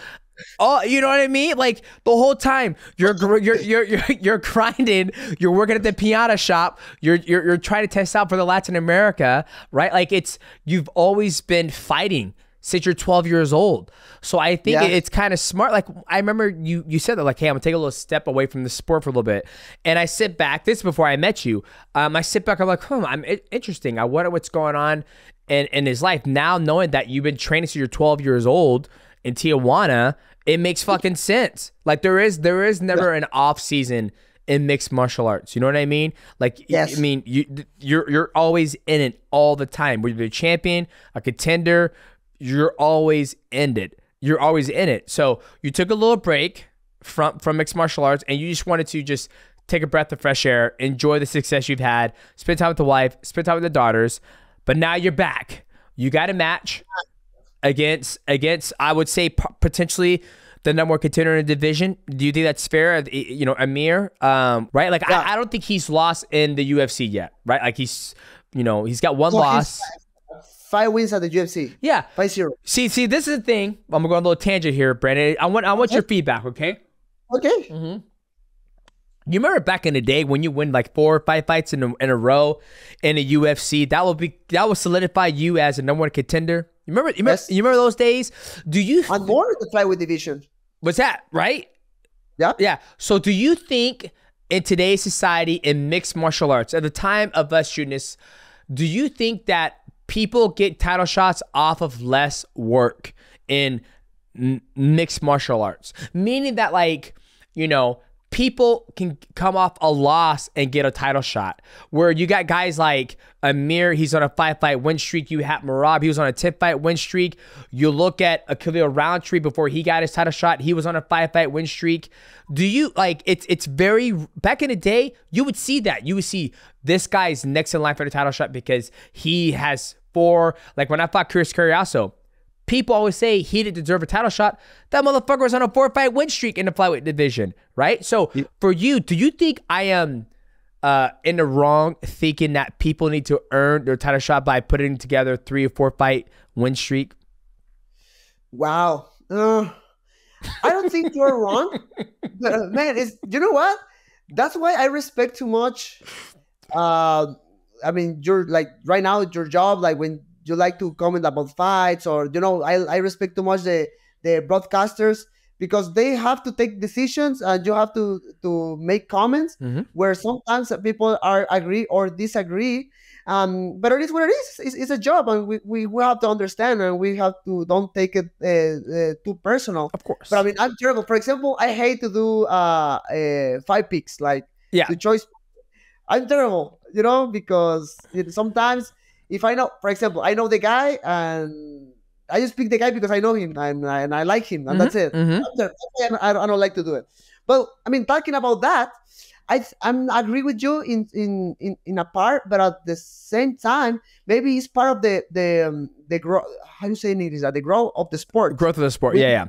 Speaker 3: Oh, you know what I mean? Like the whole time you're grinding, you're working at the Pinata shop, you're trying to test out for the Latin America, right? Like you've always been fighting since you're 12 years old. So I think it's kind of smart. Like I remember you said that, like, hey, I'm gonna take a little step away from the sport for a little bit. And I sit back, this is before I met you. I sit back, I'm like, I'm interesting. I wonder what's going on in his life. Now knowing that you've been training since you're 12 years old in Tijuana, it makes fucking sense. Like there is never an off season in mixed martial arts. You know what I mean? Like,
Speaker 1: yes.
Speaker 3: I mean, you're always in it all the time. Whether you're a champion, a contender, you're always in it. You're always in it. So you took a little break from mixed martial arts, and you just wanted to just take a breath of fresh air, enjoy the success you've had, spend time with the wife, spend time with the daughters. But now you're back. You got a match against I would say potentially the number 1 contender in the division. Do you think that's fair? Amir, right? Like I don't think he's lost in the UFC yet, right? Like he's got 1 loss.
Speaker 1: 5 wins at the UFC.
Speaker 3: Yeah.
Speaker 1: 5-0.
Speaker 3: See, this is the thing. I'm gonna go on a little tangent here, Brandon. I want your feedback, okay?
Speaker 1: Okay.
Speaker 3: Mm-hmm. You remember back in the day when you win like 4 or 5 fights in a row in a UFC, that will solidify you as a number 1 contender. You remember those days? Do you?
Speaker 1: And more in the flyweight division.
Speaker 3: What's that? Right?
Speaker 1: Yeah.
Speaker 3: Yeah. So do you think in today's society in mixed martial arts, at the time of us shooting this, do you think that people get title shots off of less work in mixed martial arts? Meaning that, like, people can come off a loss and get a title shot. Where you got guys like Amir, he's on a 5-fight win streak. You have Merab, he was on a 10-fight win streak. You look at Khalil Roundtree before he got his title shot, he was on a 5-fight win streak. Do you, like, it's very, back in the day, you would see that. You would see this guy's next in line for the title shot because he has 4, like when I fought Chris Curiaso, people always say he didn't deserve a title shot. That motherfucker was on a 4-fight win streak in the flyweight division, right? So for you, do you think I am in the wrong thinking that people need to earn their title shot by putting together 3 or 4 fight win streak?
Speaker 1: Wow. I don't think you're wrong. But, man, you know what? That's why I respect too much. I mean, you're like right now your job, like when you like to comment about fights, or I respect too much the broadcasters, because they have to take decisions and you have to make comments where sometimes people are agree or disagree. But it is what it is. It's a job, and we have to understand, and we have to don't take it too personal.
Speaker 3: Of course.
Speaker 1: But I mean, I'm terrible. For example, I hate to do fight picks, like the choice. I'm terrible, because sometimes if I know, for example, I know the guy and I just pick the guy because I know him and I like him, and that's it. I don't like to do it. But I mean, talking about that, I'm agree with you in a part, but at the same time, maybe it's part of the growth. How you say it is that the growth of the sport.
Speaker 3: Growth of the sport, yeah.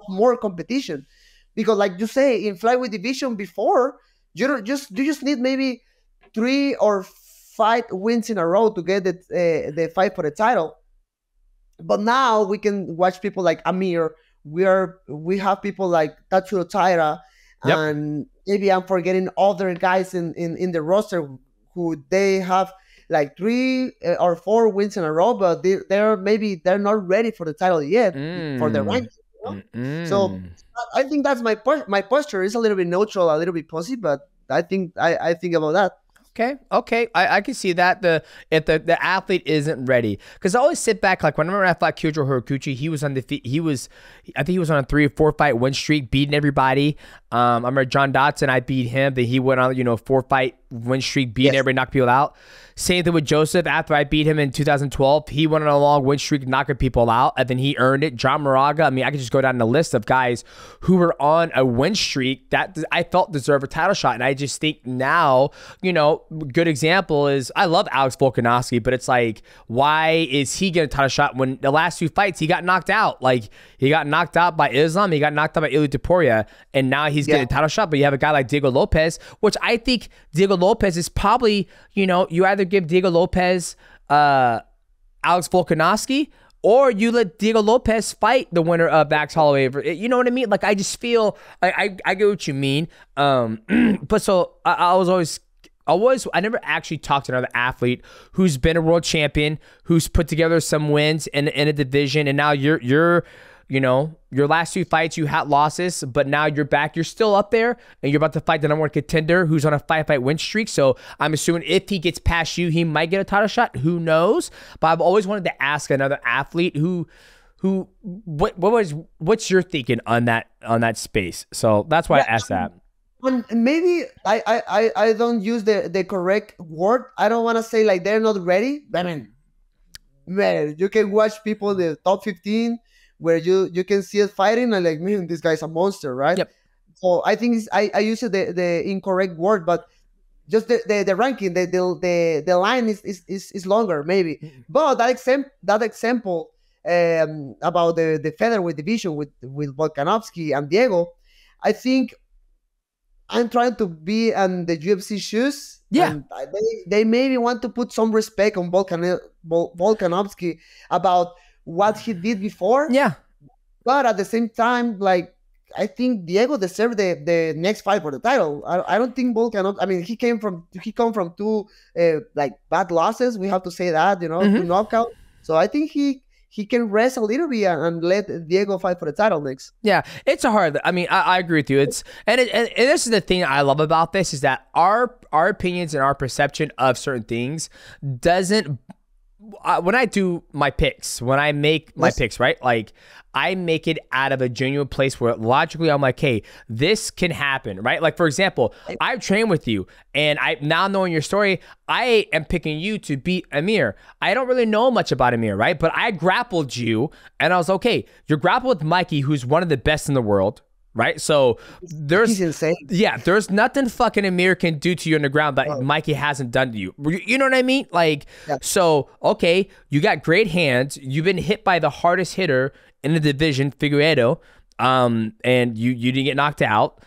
Speaker 1: More competition, because like you say in flyweight division before, you just need maybe 3 or 5 wins in a row to get the fight for the title. But now we can watch people like Amir. We have people like Tatsuro Taira, and maybe I'm forgetting other guys in the roster who they have like 3 or 4 wins in a row, but they're not ready for the title yet for the ranking. So I think that's my posture is a little bit neutral, a little bit pussy, but I think about that.
Speaker 3: Okay. I can see that if the athlete isn't ready, because I always sit back, like whenever I fought Kyojo Horiguchi, he was undefeated. I think he was on a 3 or 4 fight win streak, beating everybody. I remember John Dotson, I beat him. Then he went on 4 fight win streak, beating everybody, knocked people out. Same thing with Joseph. After I beat him in 2012, he went on a long win streak, knocking people out, and then he earned it. John Moraga. I mean, I could just go down the list of guys who were on a win streak that I felt deserve a title shot. And I just think now, good example is, I love Alex Volkanovski, but it's like, why is he getting a title shot when the last 2 fights he got knocked out? Like, he got knocked out by Islam, he got knocked out by Ilia Topuria, and now he's getting a title shot. But you have a guy like Diego Lopez, which I think Diego Lopez is probably, you either give Diego Lopez Alex Volkanovski, or you let Diego Lopez fight the winner of Max Holloway. You know what I mean? Like, I just feel, I get what you mean. But so I never actually talked to another athlete who's been a world champion, who's put together some wins in a division, and now you're your last 2 fights you had losses, but now you're back, you're still up there, and you're about to fight the number 1 contender who's on a 5-fight win streak. So I'm assuming if he gets past you, he might get a title shot. Who knows? But I've always wanted to ask another athlete what's your thinking on that space. So that's why I asked that.
Speaker 1: Maybe I don't use the correct word. I don't want to say like they're not ready. I mean, man, you can watch people in the top 15 where you can see it fighting and like, man, this guy's a monster, right? Yep. So I think I use the incorrect word, but just the ranking, the line is longer maybe. Mm-hmm. But that example about the featherweight division with Volkanovski and Diego, I think I'm trying to be in the UFC shoes. Yeah. And they maybe want to put some respect on Volkanovski about what he did before. Yeah. But at the same time, like, I think Diego deserved the next fight for the title. I don't think Volkanovski, I mean, he come from 2 like bad losses. We have to say that, 2 knockout. So I think he can rest a little bit and let Diego fight for the title next.
Speaker 3: Yeah, it's a hard. I mean, I agree with you. It's and this is the thing I love about this, is that our opinions and our perception of certain things doesn't. When I do my picks, when I make my picks, right? Like, I make it out of a genuine place where logically I'm like, hey, this can happen, right? Like, for example, I've trained with you, and I now knowing your story, I am picking you to beat Amir. I don't really know much about Amir, right? But I grappled you, and I was okay. You're grappled with Mikey, who's one of the best in the world. Right, so he's insane. Yeah, there's nothing fucking Amir can do to you on the ground that Mikey hasn't done to you. You know what I mean? Like, So okay, you got great hands. You've been hit by the hardest hitter in the division, Figueiredo, and you didn't get knocked out.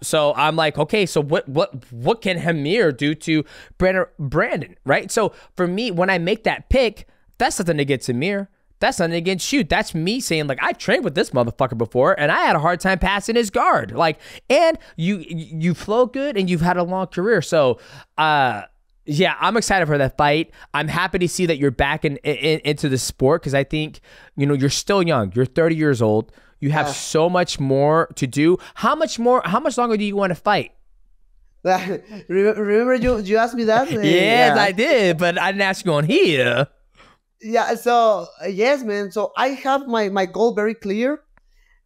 Speaker 3: So I'm like, okay, so what can Amir do to Brandon? Right. So for me, when I make that pick, that's nothing against Amir. That's nothing against you. That's me saying, like, I trained with this motherfucker before, and I had a hard time passing his guard. Like, and you flow good, and you've had a long career. So, yeah, I'm excited for that fight. I'm happy to see that you're back into the sport, because I think, you're still young. You're 30 years old. You have so much more to do. How much longer do you want to fight?
Speaker 1: Remember you asked me that?
Speaker 3: Yes, I did, but I didn't ask you on here.
Speaker 1: Yeah, so yes, man. So I have my goal very clear.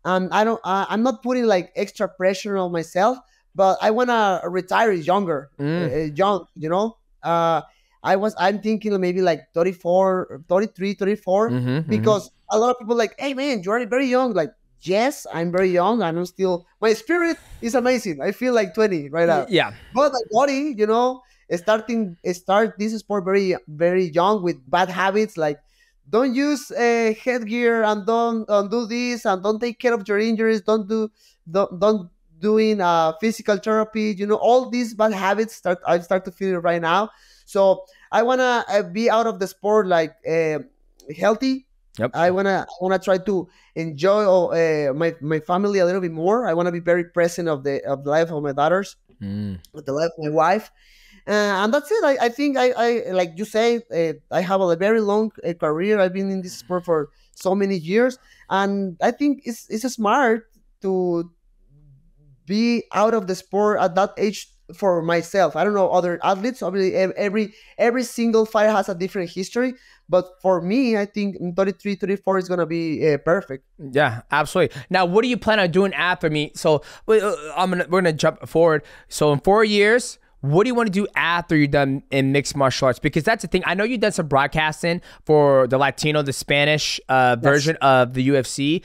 Speaker 1: I'm not putting like extra pressure on myself, but I wanna retire younger, young. I'm thinking maybe like 34, 33, 34, because a lot of people like, hey man, you're very young. Like, yes, I'm very young, and I'm still, my spirit is amazing. I feel like 20 right now. Yeah, but my body, start this sport very, very young with bad habits, like don't use headgear, and don't do this, and don't take care of your injuries, don't doing physical therapy, all these bad habits I start to feel it right now. So I wanna be out of the sport like healthy. Yep. I wanna try to enjoy my family a little bit more. I wanna be very present of the life of my daughters, of the life of my wife. And that's it. I think I like you say, I have a very long career. I've been in this sport for so many years, and I think it's smart to be out of the sport at that age for myself. I don't know other athletes. Obviously, every single fighter has a different history. But for me, I think 33, 34 is gonna be perfect.
Speaker 3: Yeah, absolutely. Now, what do you plan on doing after me? So we're gonna jump forward. So in 4 years, what do you want to do after you're done in mixed martial arts? Because that's the thing. I know you've done some broadcasting for the Latino, the Spanish version of the UFC.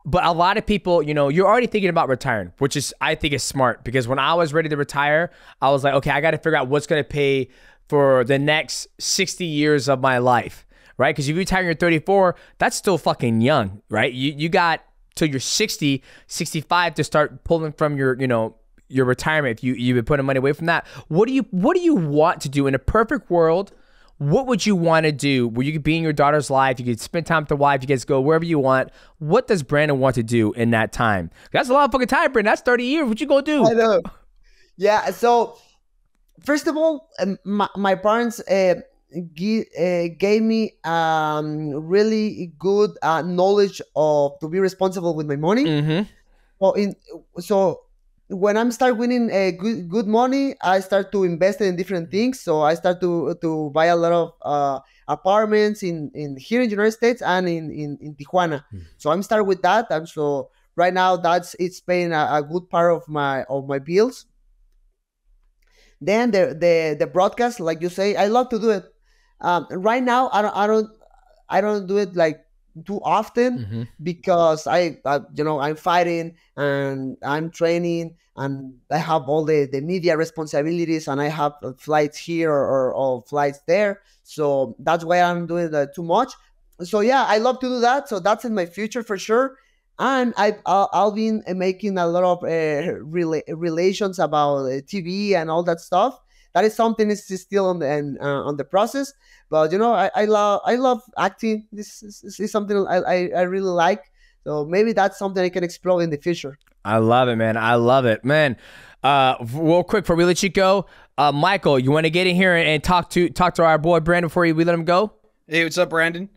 Speaker 3: But a lot of people, you know, you're already thinking about retiring, which is, I think, is smart. Because when I was ready to retire, I was like, okay, I got to figure out what's going to pay for the next 60 years of my life, right? Because if you retire when you're 34, that's still fucking young, right? You got till you're 60, 65 to start pulling from your, you know, your retirement. If you've been putting money away from that, what do you want to do in a perfect world? What would you want to do where you could be in your daughter's life, you could spend time with the wife, you guys go wherever you want? What does Brandon want to do in that time? That's a lot of fucking time, Brandon. That's 30 years. What you gonna do?
Speaker 1: I know. Yeah, so first of all, my parents gave me really good knowledge of to be responsible with my money.
Speaker 3: Mm-hmm.
Speaker 1: So when I'm start winning good money, I start to invest in different things. So I start to buy a lot of apartments in here in the United States and in Tijuana. So I'm start with that. And so right now it's paying a good part of my bills. Then the broadcast, like you say, I love to do it. Right now I don't do it like too often because I'm fighting and I'm training and I have all the media responsibilities and I have flights here or flights there. So that's why I'm doing that too much. So yeah, I love to do that. So that's in my future for sure. And I'll be making a lot of relations about TV and all that stuff. That is something is still on the process. But I love acting. This is something I really like. So maybe that's something I can explore in the future.
Speaker 3: I love it, man. I love it, man. Real quick before we let you go, Michael, you want to get in here and talk to our boy Brandon before we let him go?
Speaker 4: Hey, what's up, Brandon?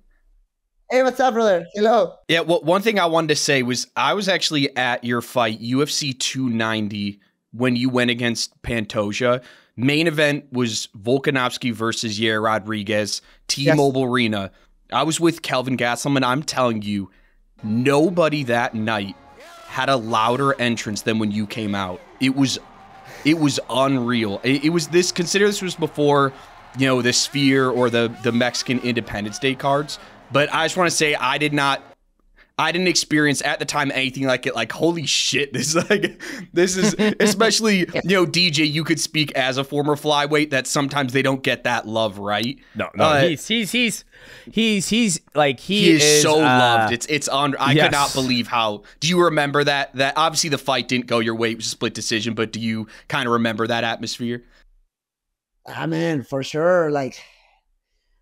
Speaker 1: Hey, what's up, brother? Hello.
Speaker 4: Yeah, well, one thing I wanted to say was I was actually at your fight, UFC 290, when you went against Pantoja. Main event was Volkanovski versus Yair Rodriguez, T-Mobile Arena. I was with Kelvin Gastelum, and I'm telling you, nobody that night had a louder entrance than when you came out. It was unreal. It was this. Consider this was before, the Sphere or the Mexican Independence Day cards. But I just want to say I didn't experience at the time anything like it. Like, holy shit, this is especially, DJ, you could speak as a former flyweight that sometimes they don't get that love, right?
Speaker 3: No, he's like, he
Speaker 4: is so loved. It's on. I could not believe how. Do you remember that obviously the fight didn't go your way, it was a split decision, but do you kind of remember that atmosphere?
Speaker 1: Ah, man, for sure. Like,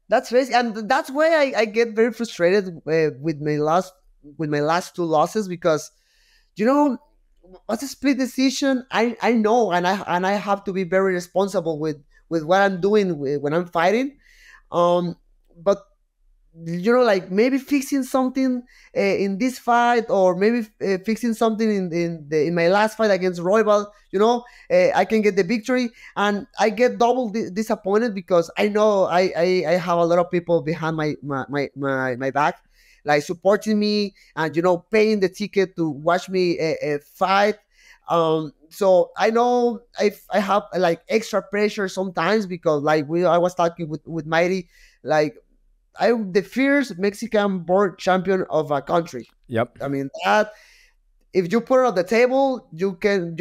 Speaker 1: that's crazy. And that's why I get very frustrated with my last two losses, because what's a split decision? I know, and I have to be very responsible with what I'm doing when I'm fighting. But like maybe fixing something in this fight, or maybe fixing something in my last fight against Roybal, I can get the victory, and I get double disappointed because I know I have a lot of people behind my back, like supporting me and paying the ticket to watch me fight. So I know I have like extra pressure sometimes because I was talking with Mighty, like I'm the first Mexican born champion of a country.
Speaker 3: Yep.
Speaker 1: I mean, that if you put it on the table, you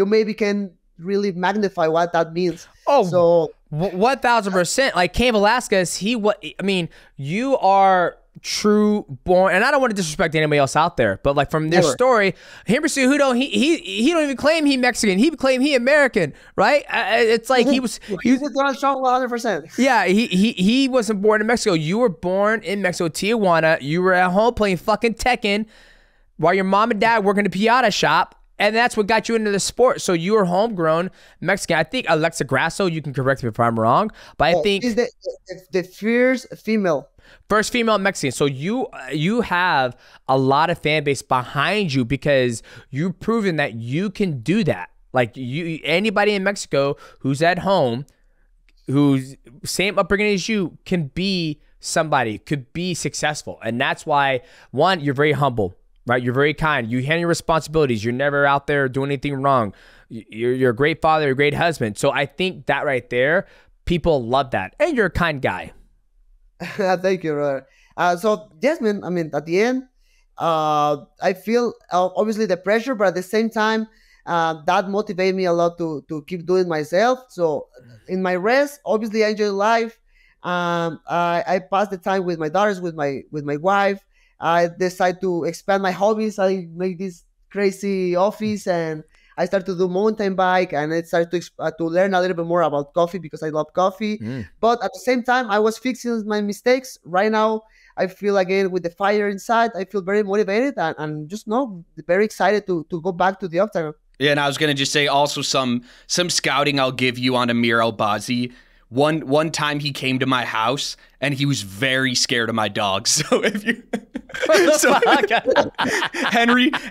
Speaker 1: maybe can really magnify what that means.
Speaker 3: Oh,
Speaker 1: so
Speaker 3: 1000%. Like Cain Velasquez, you are true born, and I don't want to disrespect anybody else out there, but like from their story, him Cejudo, he don't even claim he Mexican, he claim he American, right? It's like he's
Speaker 1: Donald Trump 100%.
Speaker 3: Yeah, he wasn't born in Mexico. You were born in Mexico, Tijuana. You were at home playing fucking Tekken while your mom and dad working the Pinata shop, and that's what got you into the sport. So you were homegrown Mexican. I think Alexa Grasso, you can correct me if I'm wrong, but I think
Speaker 1: is the first female
Speaker 3: Mexican. So you have a lot of fan base behind you because you've proven that you can do that, Like anybody in Mexico who's at home, who's same upbringing as you, can be somebody, could be successful. And that's why, one, you're very humble, right? You're very kind. You handle your responsibilities. You're never out there doing anything wrong. You're a great father, a great husband. So I think that right there, people love that. And you're a kind guy.
Speaker 1: Thank you, brother. So yes, man, I mean, at the end, I feel obviously the pressure, but at the same time, that motivated me a lot to keep doing myself. So in my rest, obviously I enjoy life. I pass the time with my daughters, with my wife. I decide to expand my hobbies. I make this crazy office, and I start to do mountain bike, and I start to learn a little bit more about coffee because I love coffee. But at the same time, I was fixing my mistakes. Right now, I feel again with the fire inside. I feel very motivated and just very excited to go back to the octagon.
Speaker 4: Yeah, and I was gonna just say also some scouting I'll give you on Amir Albazi. One time he came to my house and he was very scared of my dogs. So if you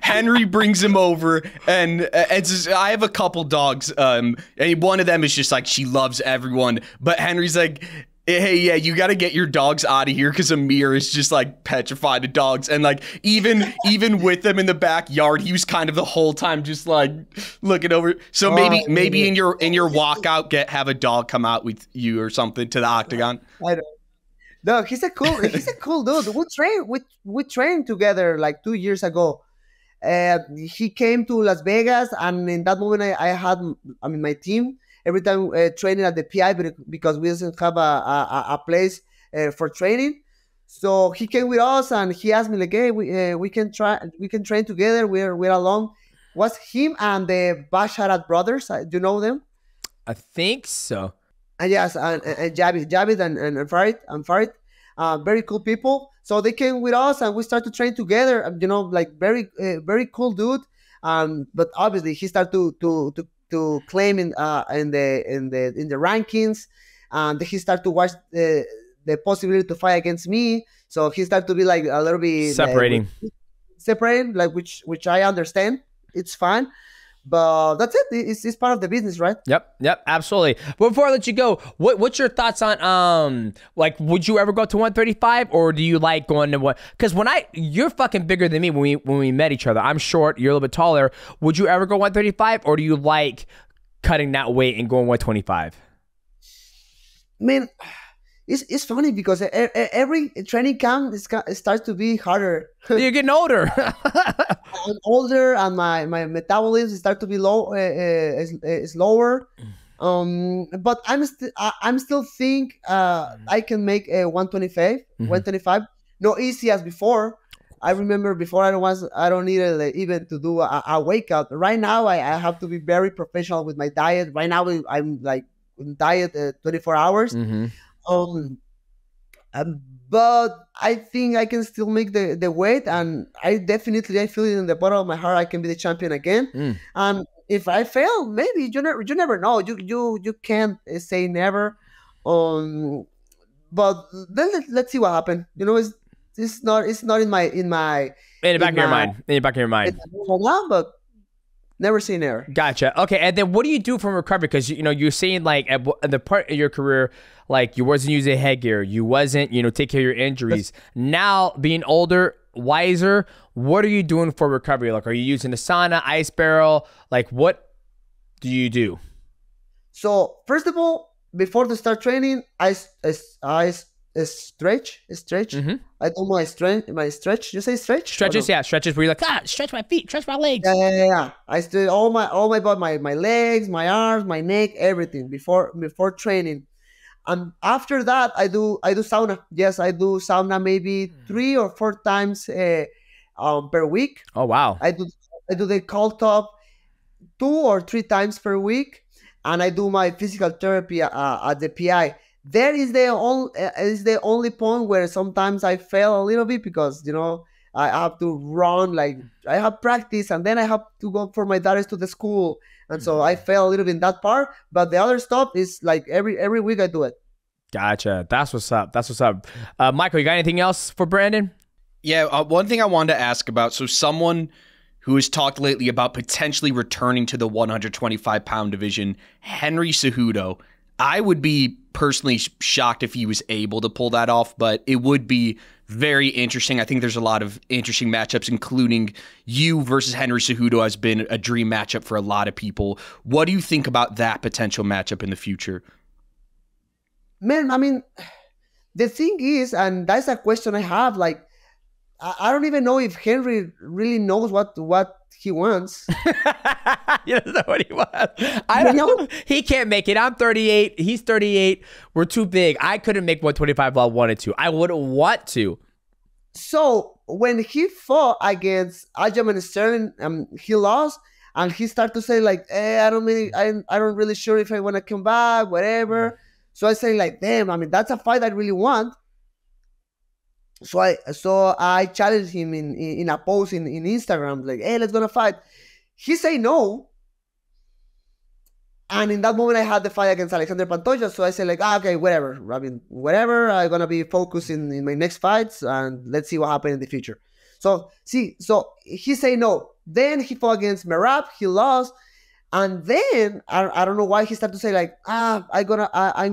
Speaker 4: Henry brings him over, and just, I have a couple dogs. And one of them is just like, she loves everyone, but Henry's like, hey, yeah, you got to get your dogs out of here because Amir is just like petrified of dogs. And like even with them in the backyard, he was kind of the whole time just like looking over. So maybe in your walkout, have a dog come out with you or something to the octagon.
Speaker 1: I don't. No, he's a cool dude. We trained together like 2 years ago. He came to Las Vegas, and in that moment I had my team. Every time training at the PI, because we didn't have a place for training, so he came with us and he asked me like, "Hey, we can train together. We're alone." Was him and the Backfired brothers? Do you know them?
Speaker 3: I think so.
Speaker 1: And yes, and Javid and Farid, very cool people. So they came with us and we started to train together. Like very cool dude. But obviously he started to claim in the rankings, and he started to watch the possibility to fight against me. So he started to be like a little bit
Speaker 3: separating,
Speaker 1: like which I understand. It's fine, but that's it. It's part of the business, right?
Speaker 3: Yep, absolutely. But before I let you go, what's your thoughts on like, would you ever go to 135, or do you like going to what? Because you're fucking bigger than me when we met each other. I'm short, you're a little bit taller. Would you ever go 135, or do you like cutting that weight and going 125?
Speaker 1: Man, it's funny because every training camp it starts to be harder.
Speaker 3: You're getting older.
Speaker 1: I'm older, and my metabolism start to be is lower. But I'm still think I can make a 125. 125. Not easy as before. I remember before I don't need even to do a wake up. Right now I have to be very professional with my diet. Right now I'm like on diet 24 hours. But I think I can still make the weight, and I feel it in the bottom of my heart I can be the champion again. And if I fail, maybe you never know. You can't say never. But then let's see what happens. It's not in the back of your mind. But never say never.
Speaker 3: Gotcha. Okay, and then what do you do from recovery? Because you're saying like at the part of your career, like you wasn't using headgear, you wasn't take care of your injuries. Now being older, wiser, what are you doing for recovery? Like, are you using the sauna, ice barrel? Like, what do you do?
Speaker 1: So first of all, before to start training, I stretch. I do my stretch. You say stretch?
Speaker 3: Stretches, yeah. Stretches where you're like, stretch my feet, stretch my legs.
Speaker 1: Yeah. I do all my body, my legs, my arms, my neck, everything before training. And after that, I do sauna. Yes, I do sauna maybe 3 or 4 times per week.
Speaker 3: Oh wow.
Speaker 1: I do the cold tub 2 or 3 times per week, and I do my physical therapy at the PI. There is the only point where sometimes I fail a little bit because I have to run, like I have practice, and then I have to go for my daughters to the school, and so I fail a little bit in that part. But the other stuff is like every week I do it.
Speaker 3: Gotcha. That's what's up. Michael, you got anything else for Brandon?
Speaker 4: Yeah, one thing I wanted to ask about. So someone who has talked lately about potentially returning to the 125-pound division, Henry Cejudo. I would be personally shocked if he was able to pull that off, but it would be very interesting. I think there's a lot of interesting matchups, including you versus Henry Cejudo has been a dream matchup for a lot of people. What do you think about that potential matchup in the future?
Speaker 1: Man, I mean, the thing is, and that's a question I have, like, I don't even know if Henry really knows what he wants.
Speaker 3: He doesn't know what he wants. I don't know. He can't make it. I'm 38. He's 38. We're too big. I couldn't make 125 if I wanted to. I wouldn't want to.
Speaker 1: So when he fought against Aljo and Sterling, he lost, and he started to say like, I don't really sure if I want to come back, whatever. So I say like, damn, I mean, that's a fight I really want. So I challenged him in a post in Instagram, like, hey, let's gonna fight. He say no. And in that moment I had the fight against Alexander Pantoja. So I said like, okay, whatever. I mean, whatever. I'm gonna be focused in my next fights, and let's see what happens in the future. So he say no. Then he fought against Merab, he lost. And then I don't know why he started to say like, I'm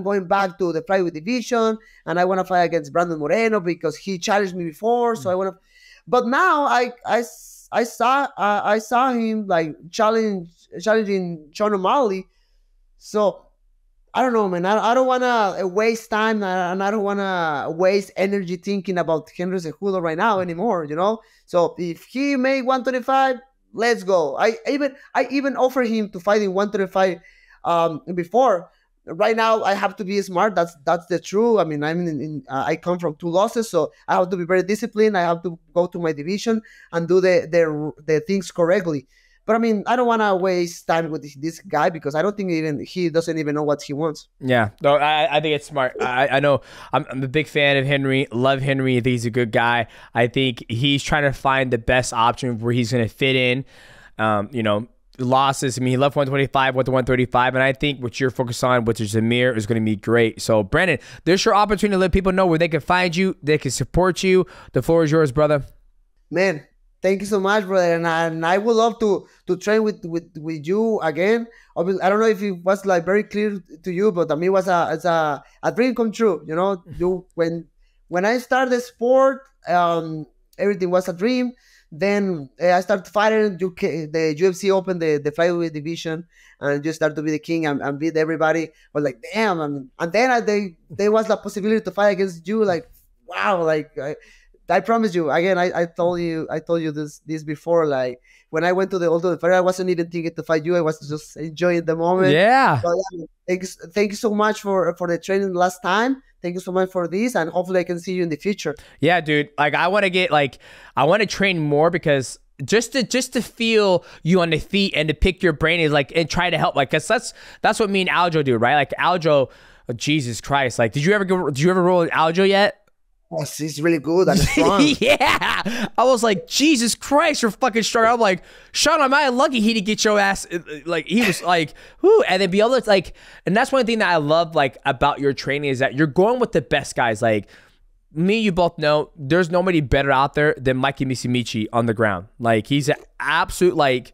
Speaker 1: going back to the flyweight division, and I want to fight against Brandon Moreno because he challenged me before. So I want to, but now I saw him like challenging Sean O'Malley. So I don't know, man. I don't want to waste time, and I don't want to waste energy thinking about Henry Cejudo right now anymore. You know. So if he made 125. Let's go. I even offered him to fight in 135 before. Right now, I have to be smart. That's the truth. I mean, I come from 2 losses, so I have to be very disciplined. I have to go to my division and do the things correctly. But I mean, I don't want to waste time with this guy because I don't think he doesn't even know what he wants.
Speaker 3: Yeah, no, I think it's smart. I know I'm a big fan of Henry. Love Henry. I think he's a good guy. I think he's trying to find the best option where he's going to fit in. Losses. I mean, he left 125, went to 135, and I think what you're focused on, which is Amir, is going to be great. So, Brandon, there's your opportunity to let people know where they can find you, they can support you. The floor is yours, brother.
Speaker 1: Man. Thank you so much, brother, and I would love to train with you again. I don't know if it was like very clear to you, but I mean, it was a dream come true. You know, when I started the sport, everything was a dream. Then I started fighting. The UFC opened the flyweight division, and just started to be the king and beat everybody. I was like, damn, and then there was the possibility to fight against you. Like, wow, like. I promise you, again, I told you this before, like when I went to the Ultimate Fighter, I wasn't even thinking to fight you. I was just enjoying the moment.
Speaker 3: Yeah.
Speaker 1: But, thank you so much for the training last time. Thank you so much for this, and hopefully I can see you in the future. Yeah, dude. Like I want to train more because just to feel you on the feet and to pick your brain is like and try to help, like, cause that's what me and Aljo do, right? Like Aljo, oh, Jesus Christ, like did you ever roll with Aljo yet? Yes, he's really good and strong. Yeah, I was like, Jesus Christ, you're fucking strong. I'm like, Sean, am I lucky he didn't get your ass? Like he was like, whoo, and then be able to like, and that's one thing that I love like about your training is that you're going with the best guys. Like me, you both know, there's nobody better out there than Mikey Musumeci on the ground. Like he's an absolute like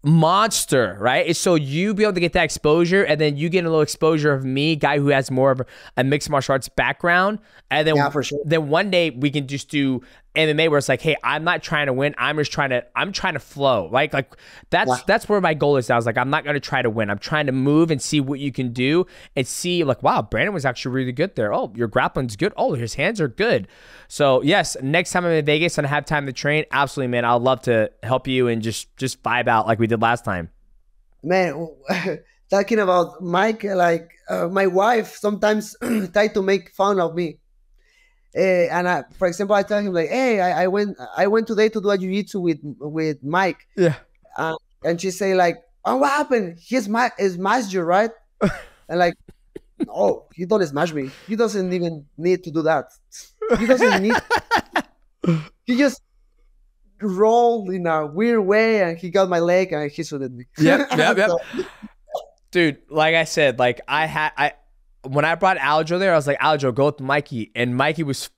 Speaker 1: monster, right? It's so you be able to get that exposure, and then you get a little exposure of me, guy who has more of a mixed martial arts background, and then for sure. Then one day we can just do MMA where it's like, hey, I'm not trying to win, I'm trying to flow. Like that's where my goal is now. I was like, I'm not gonna try to win. I'm trying to move and see what you can do and see like, wow, Brandon was actually really good there. Oh, your grappling's good. Oh, his hands are good. So yes, next time I'm in Vegas and I have time to train, absolutely, man, I'd love to help you and just vibe out like we did last time. Man, talking about Mike, like my wife sometimes try to make fun of me. And for example, I tell him like, hey, I went today to do a jiu-jitsu with Mike. Yeah. And she say like, oh, what happened? He smashed you, right? And like, no, he don't smash me. He doesn't even need to do that. He doesn't need. He just rolled in a weird way, and he got my leg, and he shot at me. Yep. So, dude, like I said, like when I brought Aljo there, I was like, Aljo, go with Mikey. And Mikey was,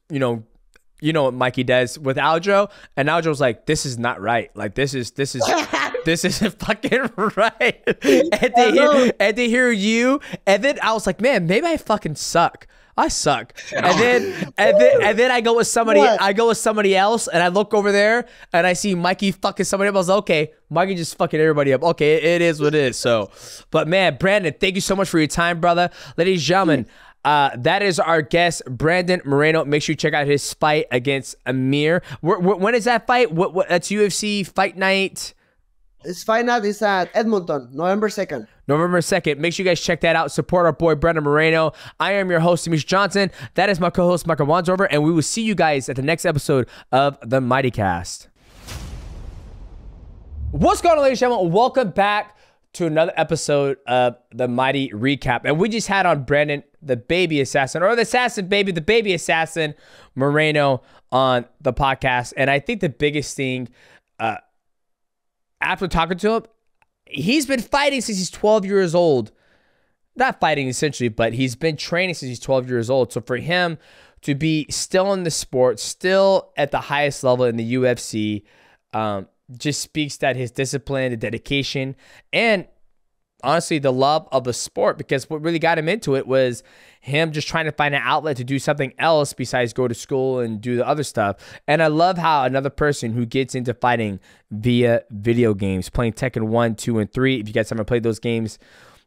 Speaker 3: you know what Mikey does with Aljo, and Aljo was like, "This is not right. Like this isn't fucking right." And to hear you, and then I was like, "Man, maybe I fucking suck. I suck." And then I go with somebody. What? I go with somebody else, and I look over there, and I see Mikey fucking somebody up. I was like, "Okay, Mikey just fucking everybody up. Okay, it is what it is." So, but man, Brandon, thank you so much for your time, brother. Ladies and gentlemen. That is our guest, Brandon Moreno. Make sure you check out his fight against Amir. When is that fight? That's UFC Fight Night.
Speaker 1: His fight night is at Edmonton, November 2nd.
Speaker 3: November 2nd. Make sure you guys check that out. Support our boy, Brandon Moreno. I am your host, Demetrious Johnson. That is my co-host, Michael Wandsworth, and we will see you guys at the next episode of the MightyCast. What's going on, ladies and gentlemen? Welcome back to another episode of the Mighty Recap. And we just had on Brandon, the baby assassin, or the assassin baby, the baby assassin, Moreno on the podcast. And I think the biggest thing, after talking to him, he's been fighting since he's 12 years old. Not fighting essentially, but he's been training since he's 12 years old. So for him to be still in the sport, still at the highest level in the UFC, just speaks that his discipline, the dedication, and honestly, the love of the sport, because what really got him into it was him just trying to find an outlet to do something else besides go to school and do the other stuff. And I love how another person who gets into fighting via video games, playing Tekken 1, 2, and 3. If you guys haven't played those games,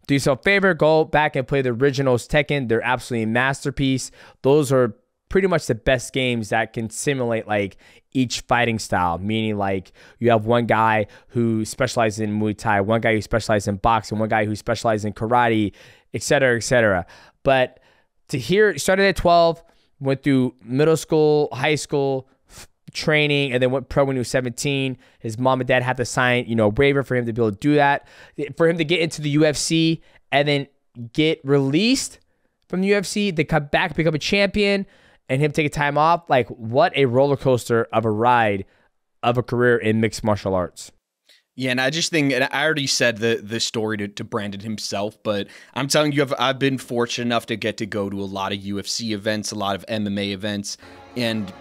Speaker 3: do yourself a favor, go back and play the originals Tekken. They're absolutely a masterpiece. Those are pretty much the best games that can simulate like each fighting style, meaning like you have one guy who specializes in Muay Thai, one guy who specializes in boxing, one guy who specializes in karate, etc., etc. But to hear, started at 12, went through middle school, high school training, and then went pro when he was 17. His mom and dad had to sign, a waiver for him to be able to do that. For him to get into the UFC and then get released from the UFC, they come back, become a champion, and him taking time off, like what a roller coaster of a ride of a career in mixed martial arts.
Speaker 4: Yeah, and I just think, and I already said the story to Brandon himself, but I'm telling you, I've been fortunate enough to get to go to a lot of UFC events, a lot of MMA events, and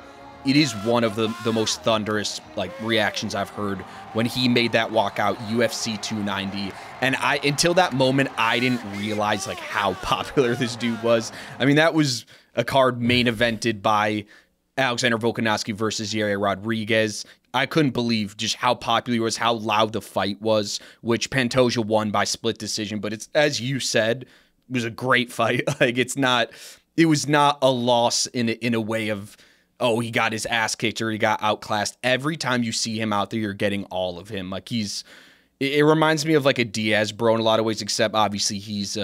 Speaker 4: it is one of the most thunderous like reactions I've heard when he made that walkout UFC 290. And until that moment, I didn't realize like how popular this dude was. I mean, that was a card main evented by Alexander Volkanovski versus Yair Rodriguez. I couldn't believe just how popular he was, how loud the fight was, which Pantoja won by split decision. But it's, as you said, it was a great fight. Like it was not a loss in a way of, oh, he got his ass kicked or he got outclassed. Every time you see him out there, you're getting all of him. Like it reminds me of like a Diaz bro in a lot of ways, except obviously he's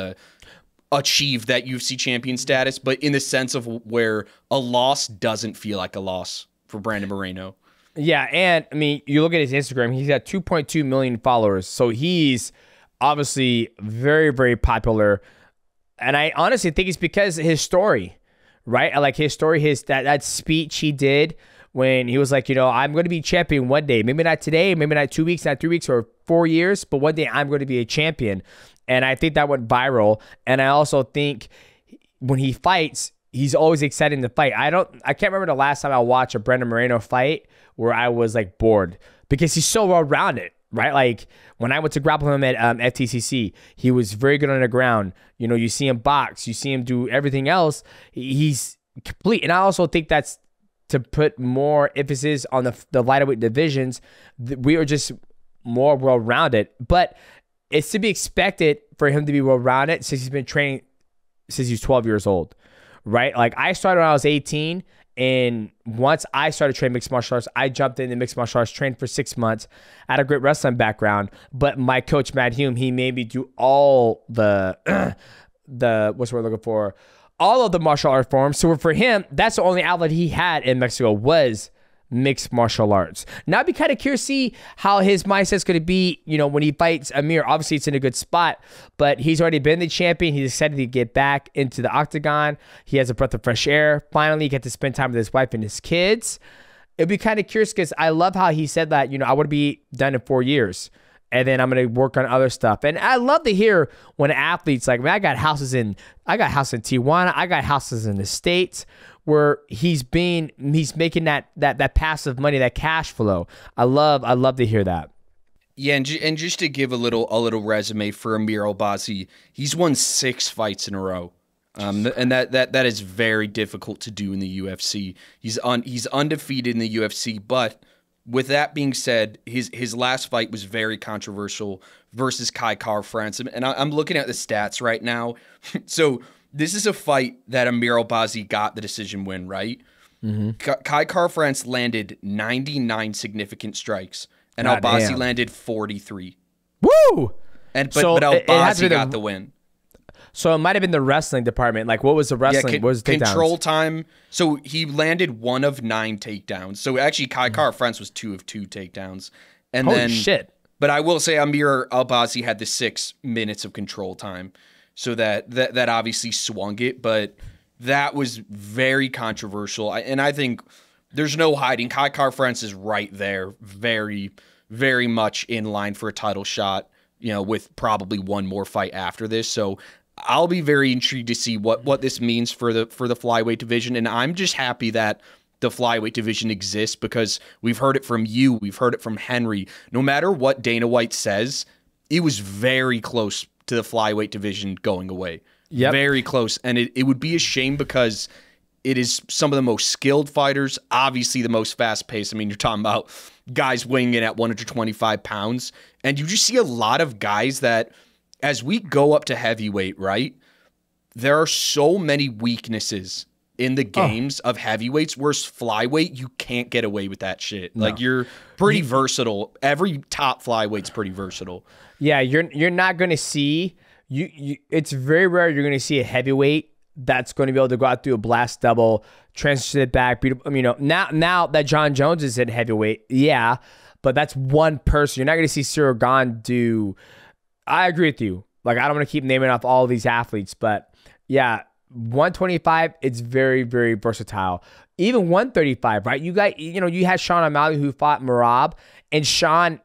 Speaker 4: achieved that UFC champion status, but in the sense of where a loss doesn't feel like a loss for Brandon Moreno.
Speaker 3: Yeah, and I mean, you look at his Instagram, he's got 2.2 million followers, so he's obviously very, very popular. And I honestly think it's because of his story, right? I like his story, that speech he did when he was like, I'm going to be champion one day. Maybe not today, maybe not 2 weeks, not 3 weeks, or 4 years, but one day I'm going to be a champion. And I think that went viral. And I also think when he fights, he's always excited to fight. I can't remember the last time I watched a Brandon Moreno fight where I was like bored, because he's so well-rounded, right? Like when I went to grapple him at FTCC, he was very good on the ground. You see him box, you see him do everything else. He's complete. And I also think that's to put more emphasis on the lightweight divisions. We are just more well-rounded, but it's to be expected for him to be well-rounded since he's been training since he's 12 years old, right? Like I started when I was 18, and once I started training mixed martial arts, I jumped into mixed martial arts, trained for 6 months. I had a great wrestling background, but my coach, Matt Hume, he made me do all the what's the word I'm looking for? All of the martial art forms. So for him, that's the only outlet he had in Mexico was mixed martial arts. Now I'd be kind of curious to see how his mindset's going to be, when he fights Amir. Obviously, it's in a good spot, but he's already been the champion. He's excited to get back into the octagon. He has a breath of fresh air. Finally, get to spend time with his wife and his kids. It'd be kind of curious because I love how he said that, I want to be done in 4 years. And then I'm going to work on other stuff. And I love to hear when athletes like, man, I got houses in Tijuana. I got houses in the States. where he's making that passive money, that cash flow. I love to hear that.
Speaker 4: Yeah, and just to give a little resume for Amir Albazi, he's won 6 fights in a row. And that is very difficult to do in the UFC. He's undefeated in the UFC, but with that being said, his last fight was very controversial versus Kai Kara-France. And I'm looking at the stats right now. So this is a fight that Amir Albazi got the decision win, right? Mm-hmm. Kai Kara-France landed 99 significant strikes, and Albazi landed 43.
Speaker 3: Woo!
Speaker 4: But Albazi got the win.
Speaker 3: So it might have been the wrestling department. Like, what was the wrestling? What was the takedowns?
Speaker 4: Control time. So he landed 1 of 9 takedowns. So actually, Kai Kara-France was 2 of 2 takedowns. And
Speaker 3: Holy shit.
Speaker 4: But I will say Amir Albazi had the 6 minutes of control time. So that obviously swung it. But that was very controversial. And I think there's no hiding. Kai Kara-France is right there. Very, very much in line for a title shot, with probably one more fight after this. So I'll be very intrigued to see what this means for the flyweight division, and I'm just happy that the flyweight division exists because we've heard it from you, we've heard it from Henry. No matter what Dana White says, it was very close to the flyweight division going away. Yep. Very close, and it would be a shame because it is some of the most skilled fighters, obviously the most fast-paced. I mean, you're talking about guys weighing in at 125 pounds, and you just see a lot of guys that, as we go up to heavyweight, right, there are so many weaknesses in the games of heavyweights, whereas flyweight, you can't get away with that shit. No. Like, you're pretty versatile. Every top flyweight's pretty versatile. Yeah,
Speaker 3: you're not going to see, it's very rare you're going to see a heavyweight that's going to be able to go out through a blast double, transition it back. Now that John Jones is in heavyweight, yeah, but that's one person. You're not going to see Cyril Gane do... I agree with you. Like, I don't want to keep naming off all of these athletes, but yeah, 125, it's very, very versatile. Even 135, right? You had Sean O'Malley who fought Merab, and Sean,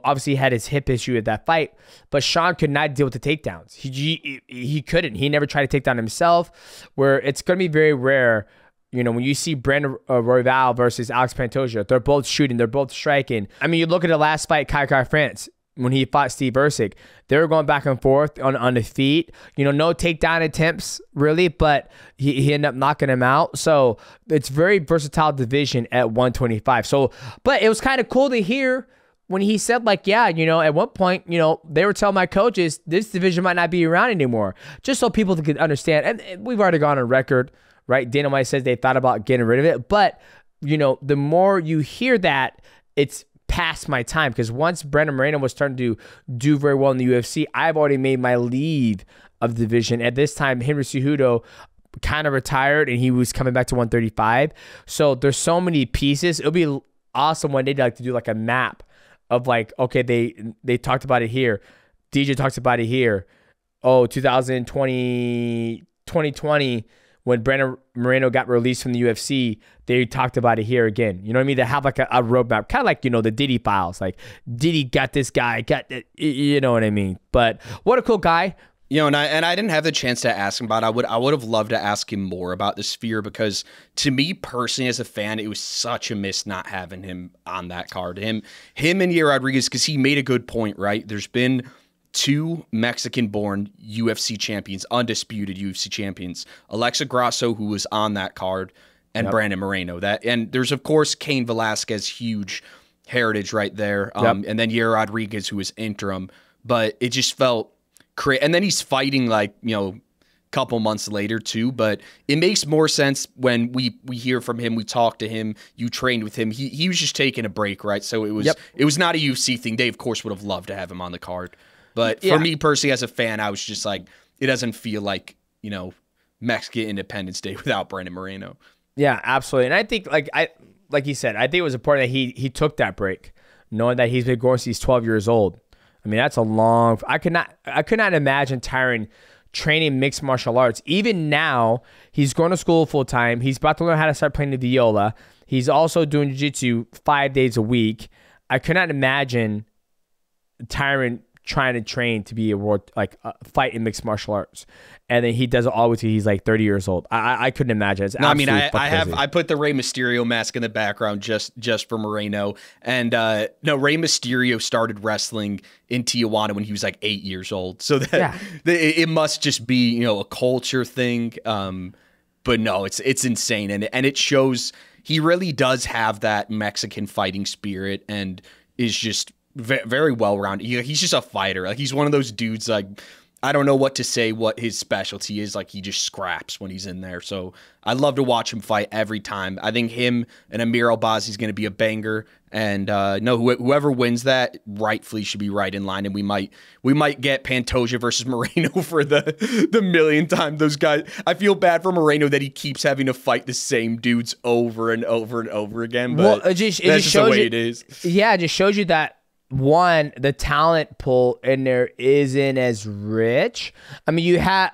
Speaker 3: obviously had his hip issue at that fight, but Sean could not deal with the takedowns. He couldn't. He never tried to take down himself, where it's going to be very rare. When you see Brandon Royval versus Alex Pantoja, they're both shooting, they're both striking. I mean, you look at the last fight, Kai Kara-France, when he fought Steve Erceg, they were going back and forth on the feet. No takedown attempts, really, but he ended up knocking him out. So it's very versatile division at 125. So, but it was kind of cool to hear when he said, like, yeah, at one point, they were telling my coaches, this division might not be around anymore, just so people could understand. And we've already gone on record, right? Dana White says they thought about getting rid of it. But, the more you hear that, it's past my time, because once Brandon Moreno was starting to do very well in the UFC, I've already made my leave of the division. At this time, Henry Cejudo kind of retired and he was coming back to 135. So there's so many pieces. It'll be awesome one day to do like a map of like, okay, they talked about it here. DJ talks about it here. Oh, 2020, when Brandon Moreno got released from the UFC, they talked about it here again. You know what I mean? They have like a roadmap, kind of like, the Diddy files. Like, Diddy got this guy, got that, you know what I mean? But what a cool guy.
Speaker 4: And I didn't have the chance to ask him about it. I would have loved to ask him more about the Sphere, because to me personally as a fan, it was such a miss not having him on that card. Him and Yair Rodriguez, because he made a good point, right? There's been 2 Mexican-born UFC champions, undisputed UFC champions, Alexa Grasso, who was on that card, and Brandon Moreno. And there's, of course, Cain Velasquez, huge heritage right there, and then Yair Rodriguez, who was interim. But it just felt crazy. And then he's fighting, like, a couple months later, too. But it makes more sense when we hear from him, we talk to him, you trained with him. He was just taking a break, right? So it was not a UFC thing. They, of course, would have loved to have him on the card. But for me personally, as a fan, I was just like, it doesn't feel like, Mexican Independence Day without Brandon Moreno.
Speaker 3: Yeah, absolutely. And I think, like you said, I think it was important that he took that break, knowing that he's been going since he's 12 years old. I mean, that's a long. I could not imagine Tyron training mixed martial arts. Even now, he's going to school full time. He's about to learn how to start playing the viola. He's also doing jiu-jitsu 5 days a week. I could not imagine Tyron trying to train to be a world, like fight in mixed martial arts, and then he does it all with you. He's like 30 years old. I couldn't imagine. It's
Speaker 4: I put the Rey Mysterio mask in the background just for Moreno, and no, Rey Mysterio started wrestling in Tijuana when he was like 8 years old, so that it must just be a culture thing. But no, it's insane, and it shows he really does have that Mexican fighting spirit and is just very well rounded. He's just a fighter. Like he's one of those dudes. Like I don't know what to say. What his specialty is. Like he just scraps when he's in there. So I love to watch him fight every time. I think him and Amir Albazi is going to be a banger. And whoever wins that rightfully should be right in line. And we might get Pantoja versus Moreno for the millionth time. Those guys. I feel bad for Moreno that he keeps having to fight the same dudes over and over and over again. But
Speaker 3: it just shows the way it is. Yeah, it just shows you that. One, the talent pool in there isn't as rich. I mean, you had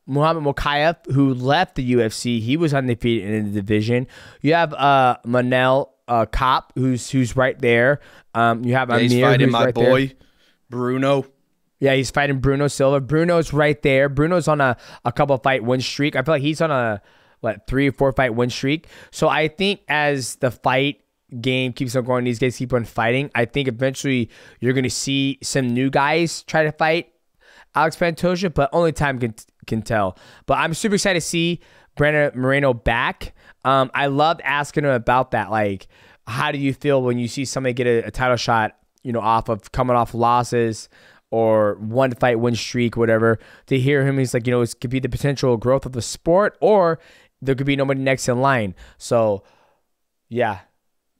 Speaker 3: Muhammad Mokaev, who left the UFC. He was undefeated in the division. You have Manel Kopp, who's right there. You have Amir,
Speaker 4: he's fighting
Speaker 3: who's
Speaker 4: my
Speaker 3: right
Speaker 4: boy,
Speaker 3: there.
Speaker 4: Bruno.
Speaker 3: Yeah, he's fighting Bruno Silva. Bruno's right there. Bruno's on a couple fight win streak. I feel like he's on a 3 or 4 fight win streak. So I think as the fight game keeps on going, these guys keep on fighting, I think eventually you're going to see some new guys try to fight Alex Pantoja, but only time can tell. But I'm super excited to see Brandon Moreno back. I loved asking him about that. Like, how do you feel when you see somebody get a title shot, off of coming off losses or 1 fight win streak, whatever? To hear him, he's like, it could be the potential growth of the sport, or there could be nobody next in line. So, yeah.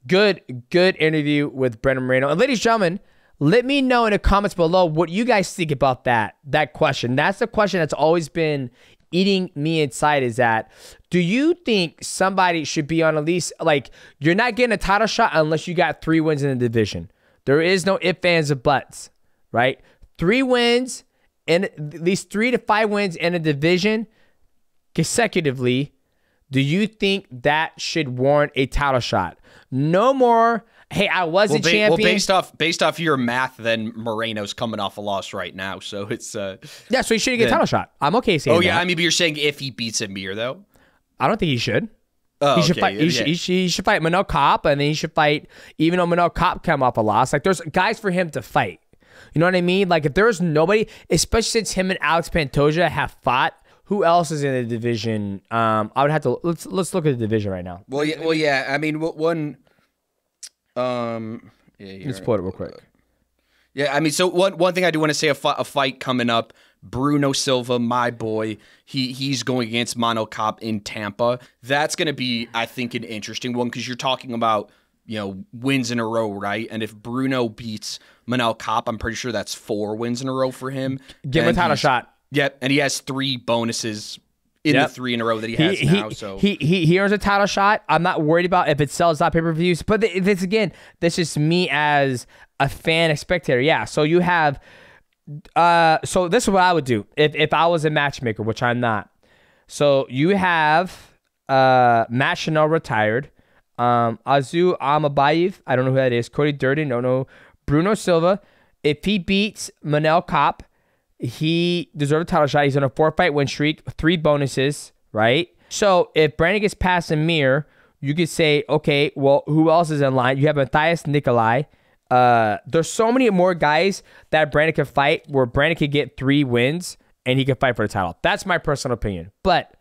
Speaker 3: Good interview with Brandon Moreno. And ladies and gentlemen, let me know in the comments below what you guys think about that question. That's the question that's always been eating me inside, is that, do you think somebody should be on at least, like, you're not getting a title shot unless you got 3 wins in the division. There is no ifs, ands, or buts, right? 3 wins, and at least 3 to 5 wins in a division consecutively. Do you think that should warrant a title shot? No more, hey, I was a champion.
Speaker 4: Well, based off your math, then Moreno's coming off a loss right now, so it's
Speaker 3: yeah, so he shouldn't get a title shot. I'm okay saying that.
Speaker 4: Oh yeah, I mean, but you're saying if he beats Amir though?
Speaker 3: I don't think he should.
Speaker 4: Oh,
Speaker 3: he should fight. He should fight Manel Kopp, and then he should fight. Even though Manel Kopp came off a loss, like there's guys for him to fight. You know what I mean? Like if there's nobody, especially since him and Alex Pantoja have fought. Who else is in the division? I would have to let's look at the division right now.
Speaker 4: Well, yeah. I mean, one.
Speaker 3: Let's pull it real quick.
Speaker 4: Yeah, I mean, so one thing I do want to say: a fight coming up. Bruno Silva, my boy, he's going against Manel Kopp in Tampa. That's going to be, I think, an interesting one because you're talking about wins in a row, right? And if Bruno beats Manel Kopp, I'm pretty sure that's 4 wins in a row for him.
Speaker 3: Give him a title shot.
Speaker 4: Yep, and he has 3 bonuses in the 3 in a row that he has now. So
Speaker 3: he earns a title shot. I'm not worried about if it sells out pay-per-views. But this again, this is me as a fan, a spectator. Yeah. So you have, so this is what I would do if I was a matchmaker, which I'm not. So you have Matt Chanel retired, Azu Amabayev, I don't know who that is. Cody Durden, don't know. Bruno Silva. If he beats Manel Kopp, he deserves a title shot. He's on a 4-fight win streak, 3 bonuses, right? So if Brandon gets past Amir, you could say, okay, well, who else is in line? You have Matthias Nikolai. There's so many more guys that Brandon could fight where Brandon could get 3 wins and he could fight for the title. That's my personal opinion. But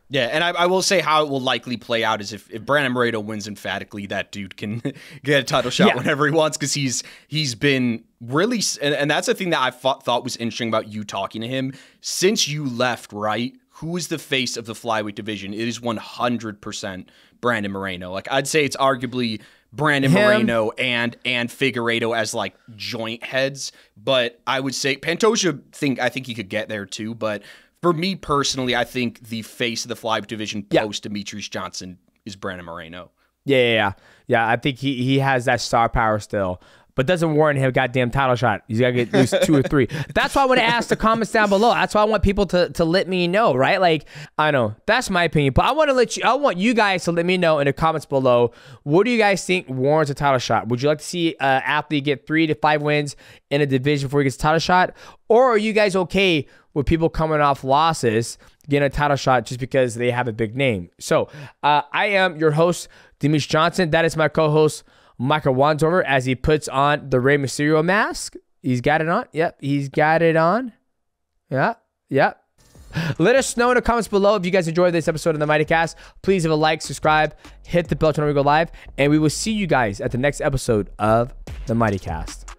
Speaker 4: yeah, and I will say how it will likely play out is if Brandon Moreno wins emphatically, that dude can get a title shot whenever he wants because he's been really, and that's the thing that I thought was interesting about you talking to him. Since you left, right, who is the face of the flyweight division? It is 100% Brandon Moreno. Like I'd say it's arguably Brandon Moreno and Figueiredo as like joint heads, but I would say Pantoja I think he could get there too, but for me personally, I think the face of the flyweight division post Demetrious Johnson is Brandon Moreno.
Speaker 3: Yeah. I think he has that star power still. but doesn't warrant him a goddamn title shot. He's got to get at least 2 or 3. That's why I want to ask the comments down below. That's why I want people to let me know, right? Like, I know that's my opinion, but I want you guys to let me know in the comments below. What do you guys think warrants a title shot? Would you like to see an athlete get 3 to 5 wins in a division before he gets a title shot? Or are you guys okay with people coming off losses getting a title shot just because they have a big name? So I am your host, Demetrious Johnson. That is my co-host, Michael Wandover, as he puts on the Rey Mysterio mask. He's got it on. Yep, he's got it on. Yeah. Let us know in the comments below if you guys enjoyed this episode of the MightyCast. Please give a like, subscribe, hit the bell to know we go live, and we will see you guys at the next episode of the MightyCast.